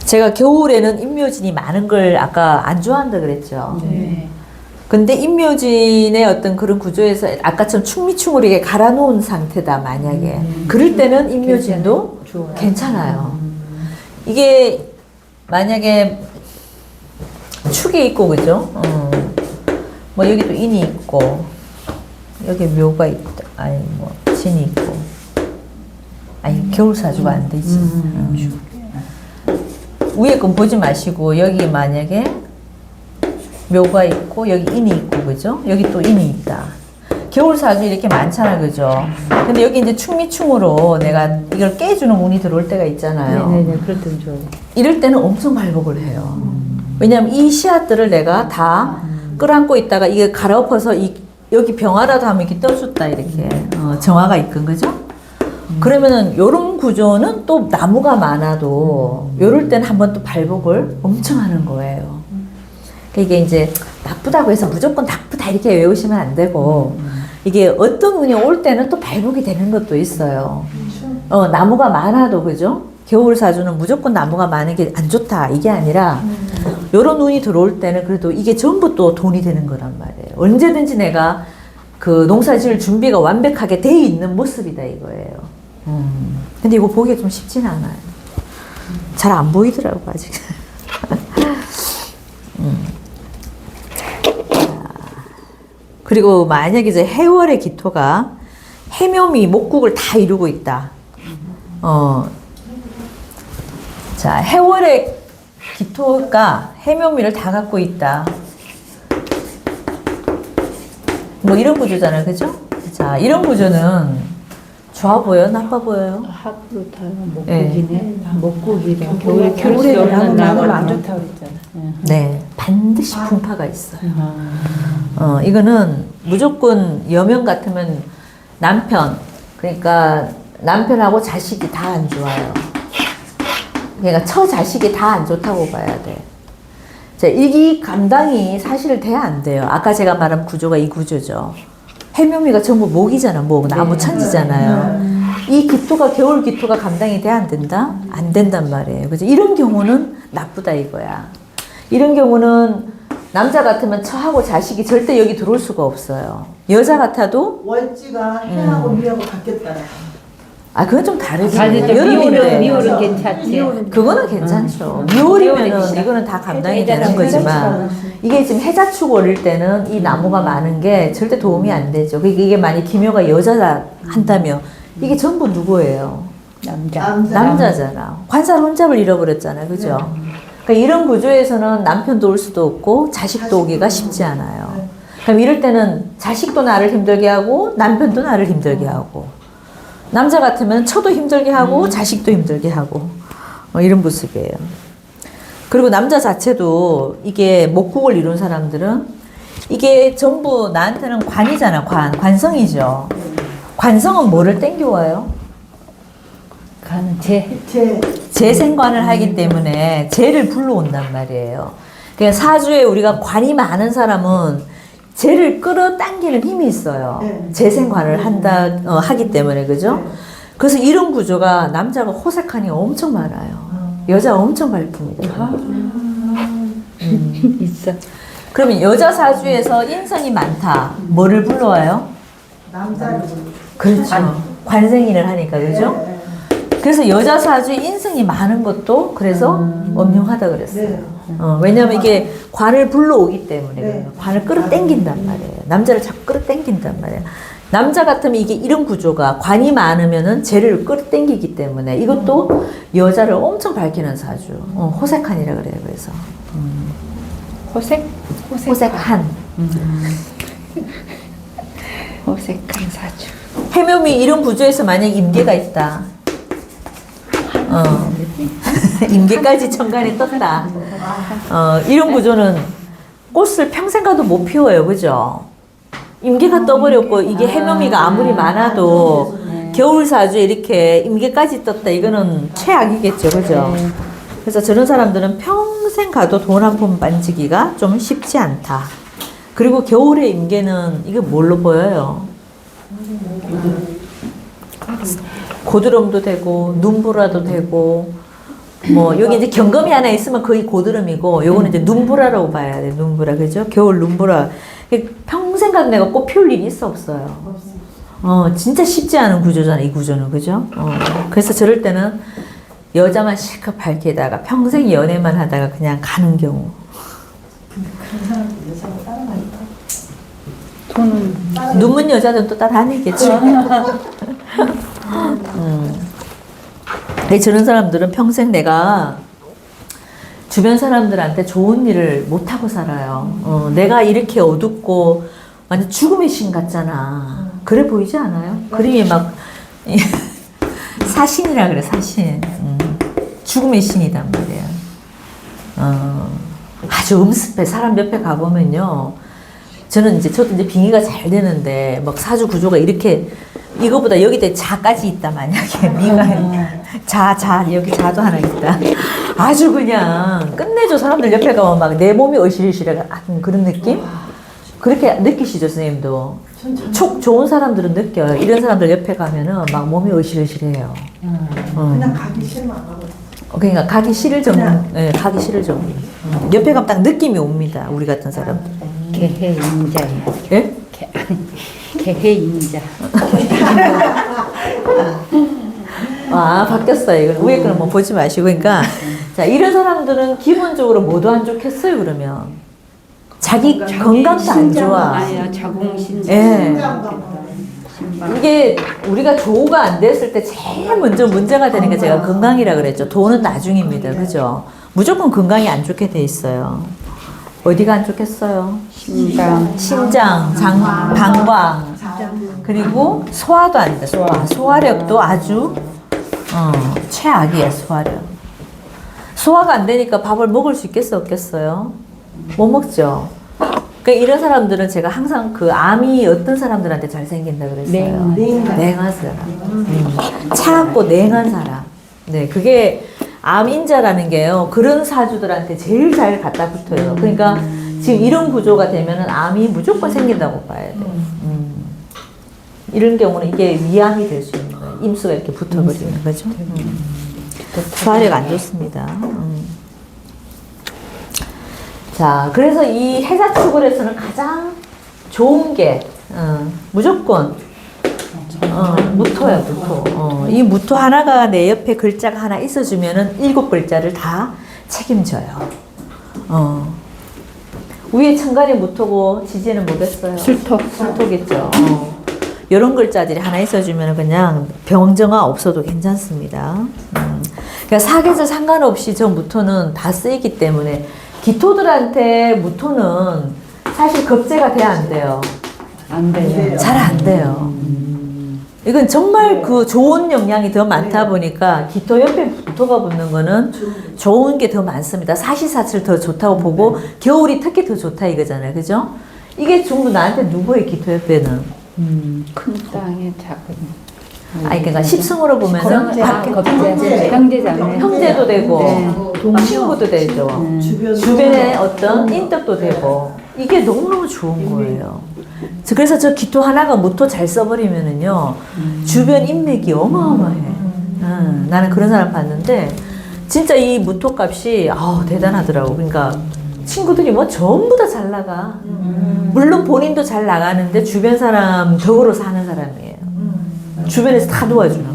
제가 겨울에는 임묘진이 많은 걸 아까 안 좋아한다 그랬죠. 네. 근데 임묘진의 어떤 그런 구조에서 아까처럼 충미충으로 이게 갈아놓은 상태다, 만약에. 그럴 때는 임묘진도 좋아요. 괜찮아요. 이게 만약에 축이 있고, 그죠? 뭐 여기도 인이 있고, 여기 묘가 있다. 아니, 뭐, 진이 있고. 아니, 겨울사주가 안 되지. 위에 건 보지 마시고, 여기 만약에 묘가 있고, 여기 인이 있고, 그죠? 여기 또 인이 있다. 겨울사주 이렇게 많잖아, 그죠? 근데 여기 이제 충미충으로 내가 이걸 깨주는 운이 들어올 때가 있잖아요. 네네네, 그럴 땐 좋아요. 이럴 때는 엄청 발복을 해요. 왜냐면 이 씨앗들을 내가 다 끌어안고 있다가 이게 갈아엎어서 여기 병화라도 하면 이렇게 떠줬다, 이렇게. 정화가 있건, 그죠? 그러면은 요런 구조는 또 나무가 많아도 요럴 때는 한번 또 발복을 엄청 하는 거예요. 이게 이제 나쁘다고 해서 무조건 나쁘다 이렇게 외우시면 안 되고, 이게 어떤 운이 올 때는 또 발복이 되는 것도 있어요. 나무가 많아도, 그죠? 겨울 사주는 무조건 나무가 많은 게 안 좋다 이게 아니라 요런 운이 들어올 때는 그래도 이게 전부 또 돈이 되는 거란 말이에요. 언제든지 내가 그 농사 지을 준비가 완벽하게 돼 있는 모습이다 이거예요. 근데 이거 보기가 좀 쉽진 않아요. 잘 안 보이더라고 아직. 그리고 만약에 이제 해월의 기토가 해묘미 목국을 다 이루고 있다. 자, 해월의 기토가 해묘미를 다 갖고 있다. 뭐 이런 구조잖아요, 그죠? 자, 이런 구조는 좋아 보여요? 나빠 보여요? 합으로 다 목국이네. 목국이래. 겨울에 키울 겨울에 수 없는 나무는 안 나무. 좋다고 그랬잖아. 네, 반드시 분파가 있어요. 이거는 무조건 여명 같으면 남편, 그러니까 남편하고 자식이 다 안 좋아요. 그러니까 처자식이 다 안 좋다고 봐야 돼. 자, 이 감당이 사실 돼야 안 돼요. 아까 제가 말한 구조가 이 구조죠. 해묘미가 전부 목이잖아, 목. 나무 천지잖아요. 이 기토가, 겨울 기토가 감당이 돼 안 된다? 안 된단 말이에요. 그죠? 이런 경우는 나쁘다 이거야. 이런 경우는 남자 같으면 처하고 자식이 절대 여기 들어올 수가 없어요. 여자 같아도 월지가 해하고 미하고 바뀌었다. 그건 좀 다르지. 다르죠. 여름인데. 미월은 괜찮지. 그거는 괜찮죠. 2월이면은 이거는 다 감당이 되는 거지만 이게 지금 해자축 올릴 때는 이 나무가 많은 게 절대 도움이 안 되죠. 이게 만약 기묘가 여자다 한다면 이게 전부 누구예요? 남자잖아. 관살 혼잡을 잃어버렸잖아요. 그죠? 그러니까 이런 구조에서는 남편도 올 수도 없고 자식도 오기가 쉽지 않아요. 그럼 이럴 때는 자식도 나를 힘들게 하고 남편도 나를 힘들게 하고 남자 같으면 처도 힘들게 하고 자식도 힘들게 하고 이런 모습이에요. 그리고 남자 자체도 이게 목국을 이룬 사람들은 이게 전부 나한테는 관이잖아. 관성이죠. 관성은 뭐를 땡겨와요? 가는 재. 재생관을 하기 때문에 재를 불러온단 말이에요. 그러니까 사주에 우리가 관이 많은 사람은 재를 끌어당기는 힘이 있어요. 네. 재생관을 하기 때문에, 그죠? 그래서 이런 구조가 남자가 호색하니 엄청 많아요. 여자 엄청 밝습니다. 있어. 그러면 여자 사주에서 인성이 많다. 뭐를 불러와요? 남자를 그렇죠. 관생인을 하니까, 그죠? 그래서 여자 사주에 인성이 많은 것도 그래서 엄용하다 그랬어요. 왜냐면 이게 관을 불러오기 때문에 그래요. 관을 끌어당긴단 말이에요. 남자를 자꾸 끌어당긴단 말이에요. 남자 같으면 이게 이런 구조가 관이 많으면은 재를 끌어당기기 때문에 이것도 여자를 엄청 밝히는 사주. 호색한이라 그래요. 그래서 호색? 호색한. 호색한 사주. 해묘미 이런 구조에서 만약 임계가 있다. 임계까지 천간에 떴다. 이런 구조는 꽃을 평생 가도 못 피워요. 그죠? 임계가 떠버렸고 이게 해묘미가 아무리 많아도 겨울 사주에 이렇게 임계까지 떴다. 이거는 최악이겠죠. 그죠? 그래서 저런 사람들은 평생 가도 돈 한 푼 만지기가 좀 쉽지 않다. 그리고 겨울의 임계는 이게 뭘로 보여요? 고드름도 되고 눈보라도 되고 뭐 여기 이제 경금이 하나 있으면 거의 고드름이고 요거는 이제 눈보라라고 봐야 돼. 눈보라, 그죠? 겨울 눈보라. 평생 가도 내가 꽃 피울 일이 있어 없어요. 진짜 쉽지 않은 구조잖아 이 구조는, 그죠? 그래서 저럴 때는 여자만 실컷 밝히다가 평생 연애만 하다가 그냥 가는 경우. 돈은 눈먼 여자들은 또 따라다니겠지. 저런 사람들은 평생 내가 주변 사람들한테 좋은 일을 못하고 살아요. 내가 이렇게 어둡고 완전 죽음의 신 같잖아. 그래 보이지 않아요? 그림이 막 사신이라 그래, 사신. 죽음의 신이단 말이에요. 아주 음습해. 사람 옆에 가보면요. 저도 이제 빙의가 잘 되는데, 막 사주 구조가 이렇게, 이거보다 여기다 자까지 있다, 만약에. 미가, 여기 자도 하나 있다. 아주 그냥 끝내줘. 사람들 옆에 가면 막 내 몸이 으실으실해. 그런 느낌? 그렇게 느끼시죠, 선생님도? 촉 좋은 사람들은 느껴요. 이런 사람들 옆에 가면은 막 몸이 으실으실해요. 그냥 가기 싫으면 안 가거든. 그러니까 가기 싫을 정도, 네, 가기 싫을 정도. 옆에 가면 딱 느낌이 옵니다. 우리 같은 사람들. 개해임자야. 예? 개해임자. 바뀌었어요. 이건 위에 거는 뭐 보지 마시고. 그러니까, 자, 이런 사람들은 기본적으로 뭐도 안 좋겠어요, 그러면. 자기 건강도 안 좋아. 아니야, 자궁신장. 예. 이게 우리가 조우가 안 됐을 때 제일 먼저 문제가 되는 게 제가 건강이라 그랬죠. 도는 나중입니다. 그죠? 무조건 건강이 안 좋게 돼 있어요. 어디가 안 좋겠어요? 심장, 방광, 그리고 소화도 안 돼. 소화력도 아주 최악이에요. 소화력. 소화가 안 되니까 밥을 먹을 수 있겠어, 없겠어요? 못 먹죠. 그러니까 이런 사람들은 제가 항상 그 암이 어떤 사람들한테 잘 생긴다 그랬어요. 냉한 사람. 차갑고 냉한 사람. 네, 그게 암인자라는 게요. 그런 사주들한테 제일 잘 갖다 붙어요. 그러니까 지금 이런 구조가 되면은 암이 무조건 생긴다고 봐야 돼요. 이런 경우는 이게 위암이 될 수 있는 거예요. 임수가 이렇게 붙어버리는 거죠. 소화력 안 좋습니다. 자, 그래서 이 해자축을에서는 가장 좋은 게 무조건 무토야, 무토. 이 무토 하나가 내 옆에 글자가 하나 있어주면은 7글자를 다 책임져요. 위에 천간이 무토고 지지는 뭐겠어요? 술토겠죠. 이런 글자들이 하나 있어주면 그냥 병정화 없어도 괜찮습니다. 그러니까 사계절 상관없이 저 무토는 다 쓰이기 때문에 기토들한테 무토는 사실 겁재가 돼야 안 돼요. 안 돼요. 잘 안 돼요. 이건 정말 그 좋은 영향이 더 많다 보니까 기토 옆에 무토가 붙는 거는 좋은 게 더 많습니다. 사시사철 더 좋다고 보고 겨울이 특히 더 좋다 이거잖아요. 그죠? 이게 전부 나한테 누구의 기토 옆에는? 큰 땅에 작은. 그러니까 십승으로 보면은 형제자매. 형제도 되고 네. 친구도 되죠. 주변에 어떤 인덕도 되고 이게 너무너무 좋은 거예요. 그래서 저 기토 하나가 무토 잘 써버리면은요 주변 인맥이 어마어마해. 나는 그런 사람 봤는데 진짜 이 무토 값이 대단하더라고. 그러니까 친구들이 뭐 전부 다 잘 나가. 물론 본인도 잘 나가는데 주변 사람 덕으로 사는 사람이에요. 주변에서 다 도와주는 거.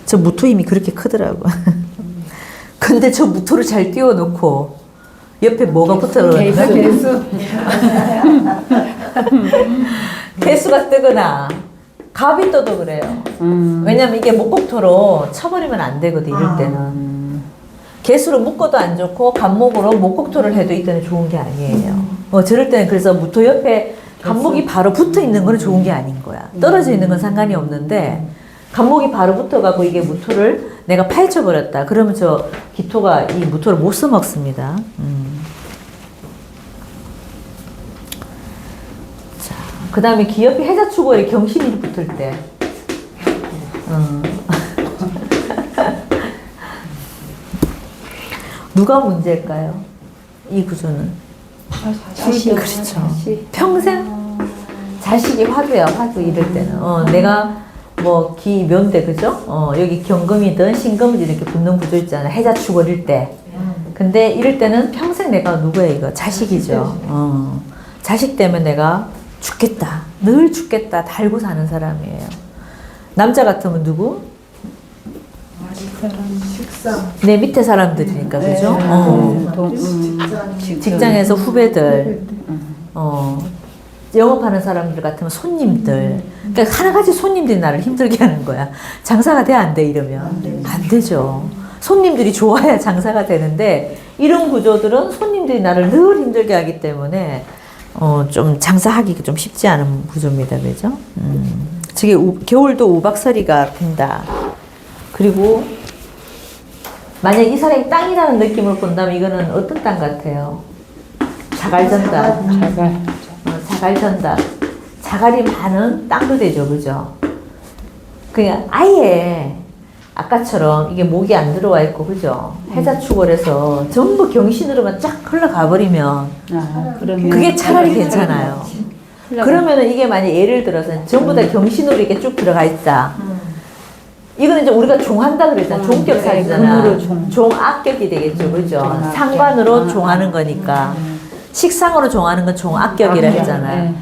저 무토 힘이 그렇게 크더라고. 근데 저 무토를 잘 띄워놓고 옆에 뭐가 붙어있나? 개수가 뜨거나 갑이 떠도 그래요. 왜냐면 이게 목곡토로 쳐버리면 안 되거든 이럴 때는. 개수로 묶어도 안 좋고 갑목으로 목곡토를 해도 이때는 좋은 게 아니에요. 저럴 때는 그래서 무토 옆에 갑목이 바로 붙어 있는 건 좋은 게 아닌 거야. 떨어져 있는 건 상관이 없는데 갑목이 바로 붙어가고 이게 무토를 내가 파헤쳐 버렸다. 그러면 저 기토가 이 무토를 못 써먹습니다. 자, 그 다음에 기엽이 해자축월에 경신이 붙을 때. 누가 문제일까요? 이 구조는. 자식. 그렇죠. 평생 자식이 화두야, 화두 이럴 때는. 내가 뭐 기묘인데 그죠? 여기 경금이든 신금이든 이렇게 붙는 구조 있잖아. 해자축월일 때. 근데 이럴 때는 평생 내가 누구야 이거? 자식이죠. 자식 때문에 내가 죽겠다. 늘 죽겠다. 달고 사는 사람이에요. 남자 같으면 누구? 내 밑에 사람들이니까 그죠? 직장에서 후배들, 영업하는 사람들 같으면 손님들. 그러니까 하나같이 손님들이 나를 힘들게 하는 거야. 장사가 돼, 안 돼, 이러면? 안 되죠. 손님들이 좋아야 장사가 되는데, 이런 구조들은 손님들이 나를 늘 힘들게 하기 때문에, 좀 장사하기가 좀 쉽지 않은 구조입니다. 그죠? 저게 겨울도 우박서리가 빈다. 그리고, 만약 이 사람이 땅이라는 느낌을 본다면 이거는 어떤 땅 같아요? 자갈전다. 자갈전다. 자갈이 많은 땅도 되죠. 그죠? 그냥 아예 아까처럼 이게 목이 안 들어와 있고, 그죠? 해자축월에서 전부 경신으로만 쫙 흘러가 버리면 그게 차라리 괜찮아요. 그러면은 이게 만약 예를 들어서 전부 다 경신으로 이렇게 쭉 들어가 있다. 이거는 이제 우리가 종한다 그랬잖아. 종격살이잖아. 종악격이 되겠죠. 그죠? 상관으로 종하는 거니까. 식상으로 종하는 건 종악격이라 했잖아.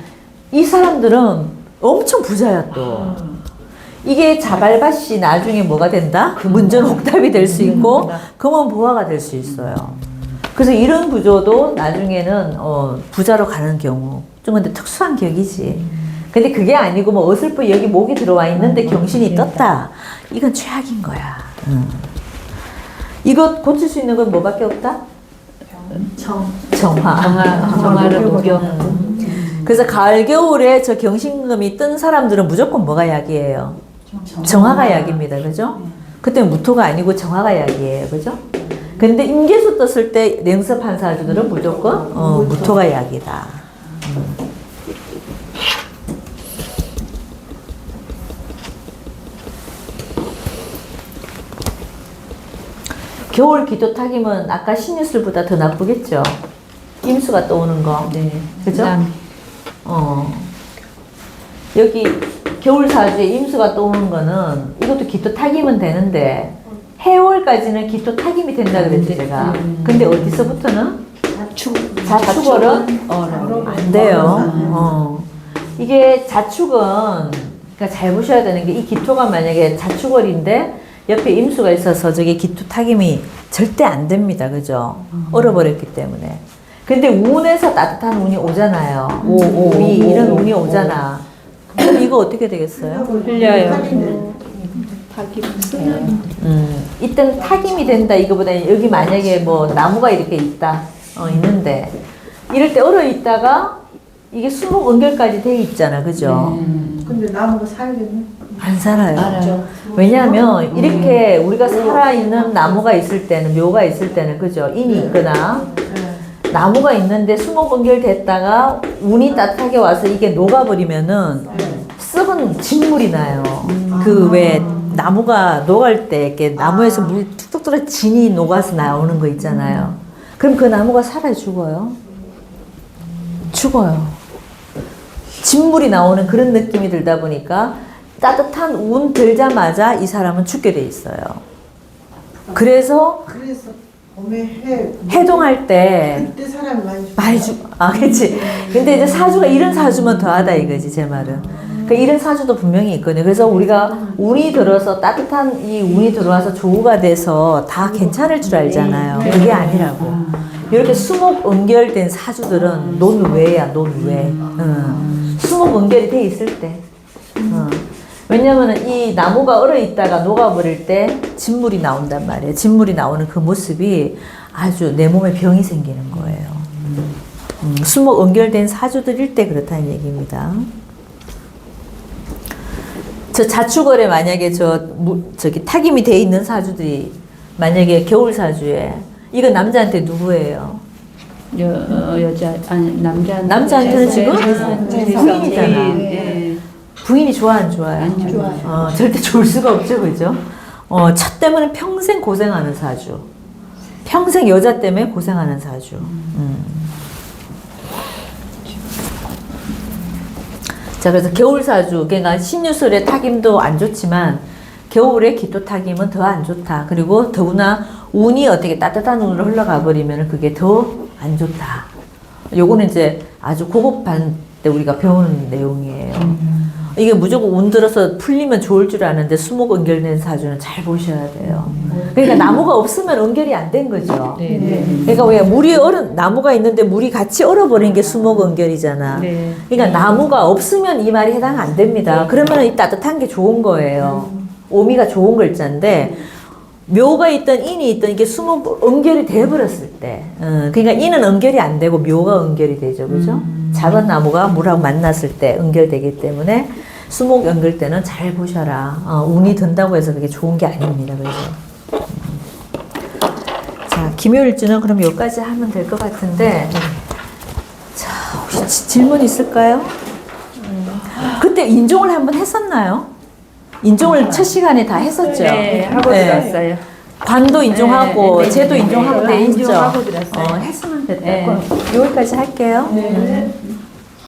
이 사람들은 엄청 부자야 또. 이게 자갈밭이 나중에 뭐가 된다? 문전옥답이 될 수 있고 금원보화가 될 수 있어요. 그래서 이런 구조도 나중에는 부자로 가는 경우. 좀 근데 특수한 격이지. 근데 그게 아니고 뭐 어설프 여기 목이 들어와 있는데 경신이 떴다. 이건 최악인 거야. 이거 고칠 수 있는 건 뭐밖에 없다? 정화를 녹여. 그래서 가을 겨울에 저 경신금이 뜬 사람들은 무조건 뭐가 약이에요? 정화가 약입니다. 그죠? 그때 무토가 아니고 정화가 약이에요. 그죠? 근데 임계수 떴을 때 냉섭한 사주들은 무조건 무토가 약이다. 겨울 기토 타김은 아까 신유술보다 더 나쁘겠죠? 임수가 떠오는 거. 네. 그죠? 여기 겨울 사주에 임수가 떠오는 거는 이것도 기토 타김은 되는데 해월까지는 기토 타김이 된다 그랬지 제가. 근데 어디서부터는? 자축월은 안 돼요. 이게 자축은 그러니까 잘 보셔야 되는 게 이 기토가 만약에 자축월인데 옆에 임수가 있어서 저게 기토 타김이 절대 안 됩니다. 그죠? 얼어버렸기 때문에. 근데 운에서 따뜻한 운이 오잖아요. 위 이런 운이 오잖아. 그럼 이거 어떻게 되겠어요? 흘려요. 이때는 타김이 된다 이거보다는 여기 만약에 뭐 나무가 이렇게 있다. 있는데 이럴 때 얼어 있다가 이게 수목 연결까지 돼 있잖아. 그죠? 근데 나무가 살겠네. 안 살아요. 왜냐하면 이렇게 우리가 살아있는 나무가 있을 때는 묘가 있을 때는 그죠? 인이 있거나 나무가 있는데 수목 연결됐다가 운이 따뜻하게 와서 이게 녹아버리면은 썩은 진물이 나요. 그 왜 나무가 녹을 때 이렇게 나무에서 물 툭툭 들어 진이 녹아서 나오는 거 있잖아요. 그럼 그 나무가 살아 죽어요? 죽어요. 진물이 나오는 그런 느낌이 들다 보니까 따뜻한 운 들자마자 이 사람은 죽게 돼 있어요. 그래서 봄에 해동할 때 그때 사람이 많이 그치. 근데 이제 사주가 이런 사주면 더하다 이거지, 제 말은. 그 이런 사주도 분명히 있거든요. 그래서 우리가 운이 들어서 따뜻한 이 운이 들어와서 조우가 돼서 다 괜찮을 줄 알잖아요. 그게 아니라고. 이렇게 수목 응결된 사주들은 논외야, 논외. 수목 응결이 돼 있을 때. 왜냐면은 이 나무가 얼어 있다가 녹아버릴 때 진물이 나온단 말이에요. 진물이 나오는 그 모습이 아주 내 몸에 병이 생기는 거예요. 수목 응결된 사주들일 때 그렇다는 얘기입니다. 저 자축월에 만약에 저기 타김이 돼 있는 사주들이 만약에 겨울 사주에 이거 남자한테 누구예요? 여자 아니 남자한테는 지금 부인이잖아. 네. 부인이 좋아 안 좋아요? 안 좋아요. 절대 좋을 수가 없죠, 그죠? 차 때문에 평생 고생하는 사주. 평생 여자 때문에 고생하는 사주. 자, 그래서 겨울 사주, 그러니까 신유술의 타김도 안 좋지만 겨울에 기토 타김은 더 안 좋다. 그리고 더구나 운이 어떻게 따뜻한 운으로 흘러가 버리면 그게 더 안 좋다. 요거는 이제 아주 고급반 때 우리가 배우는 내용이에요. 이게 무조건 운 들어서 풀리면 좋을 줄 아는데 수목 응결된 사주는 잘 보셔야 돼요. 그러니까 나무가 없으면 응결이 안 된 거죠. 그러니까 왜 나무가 있는데 물이 같이 얼어버리는 게 수목 응결이잖아. 그러니까 나무가 없으면 이 말이 해당 안 됩니다. 그러면 이 따뜻한 게 좋은 거예요. 오미가 좋은 글자인데 묘가 있든 인이 있든 이게 수목 응결이 돼버렸을 때, 그러니까 인은 응결이 안 되고 묘가 응결이 되죠, 그죠? 작은 나무가 물하고 만났을 때 응결되기 때문에 수목 응결 때는 잘 보셔라. 운이 든다고 해서 그게 좋은 게 아닙니다. 그래서 자, 김요일주는 그럼 여기까지 하면 될 것 같은데, 자, 혹시 질문 있을까요? 그때 인종을 한번 했었나요? 인종을 첫 시간에 다 했었죠. 네, 하고 들었어요. 관도 인종하고 네, 네, 제도 네, 인종하고 네, 돼 있죠. 인종하고 들었어요. 했으면 됐다. 네. 그럼 여기까지 할게요.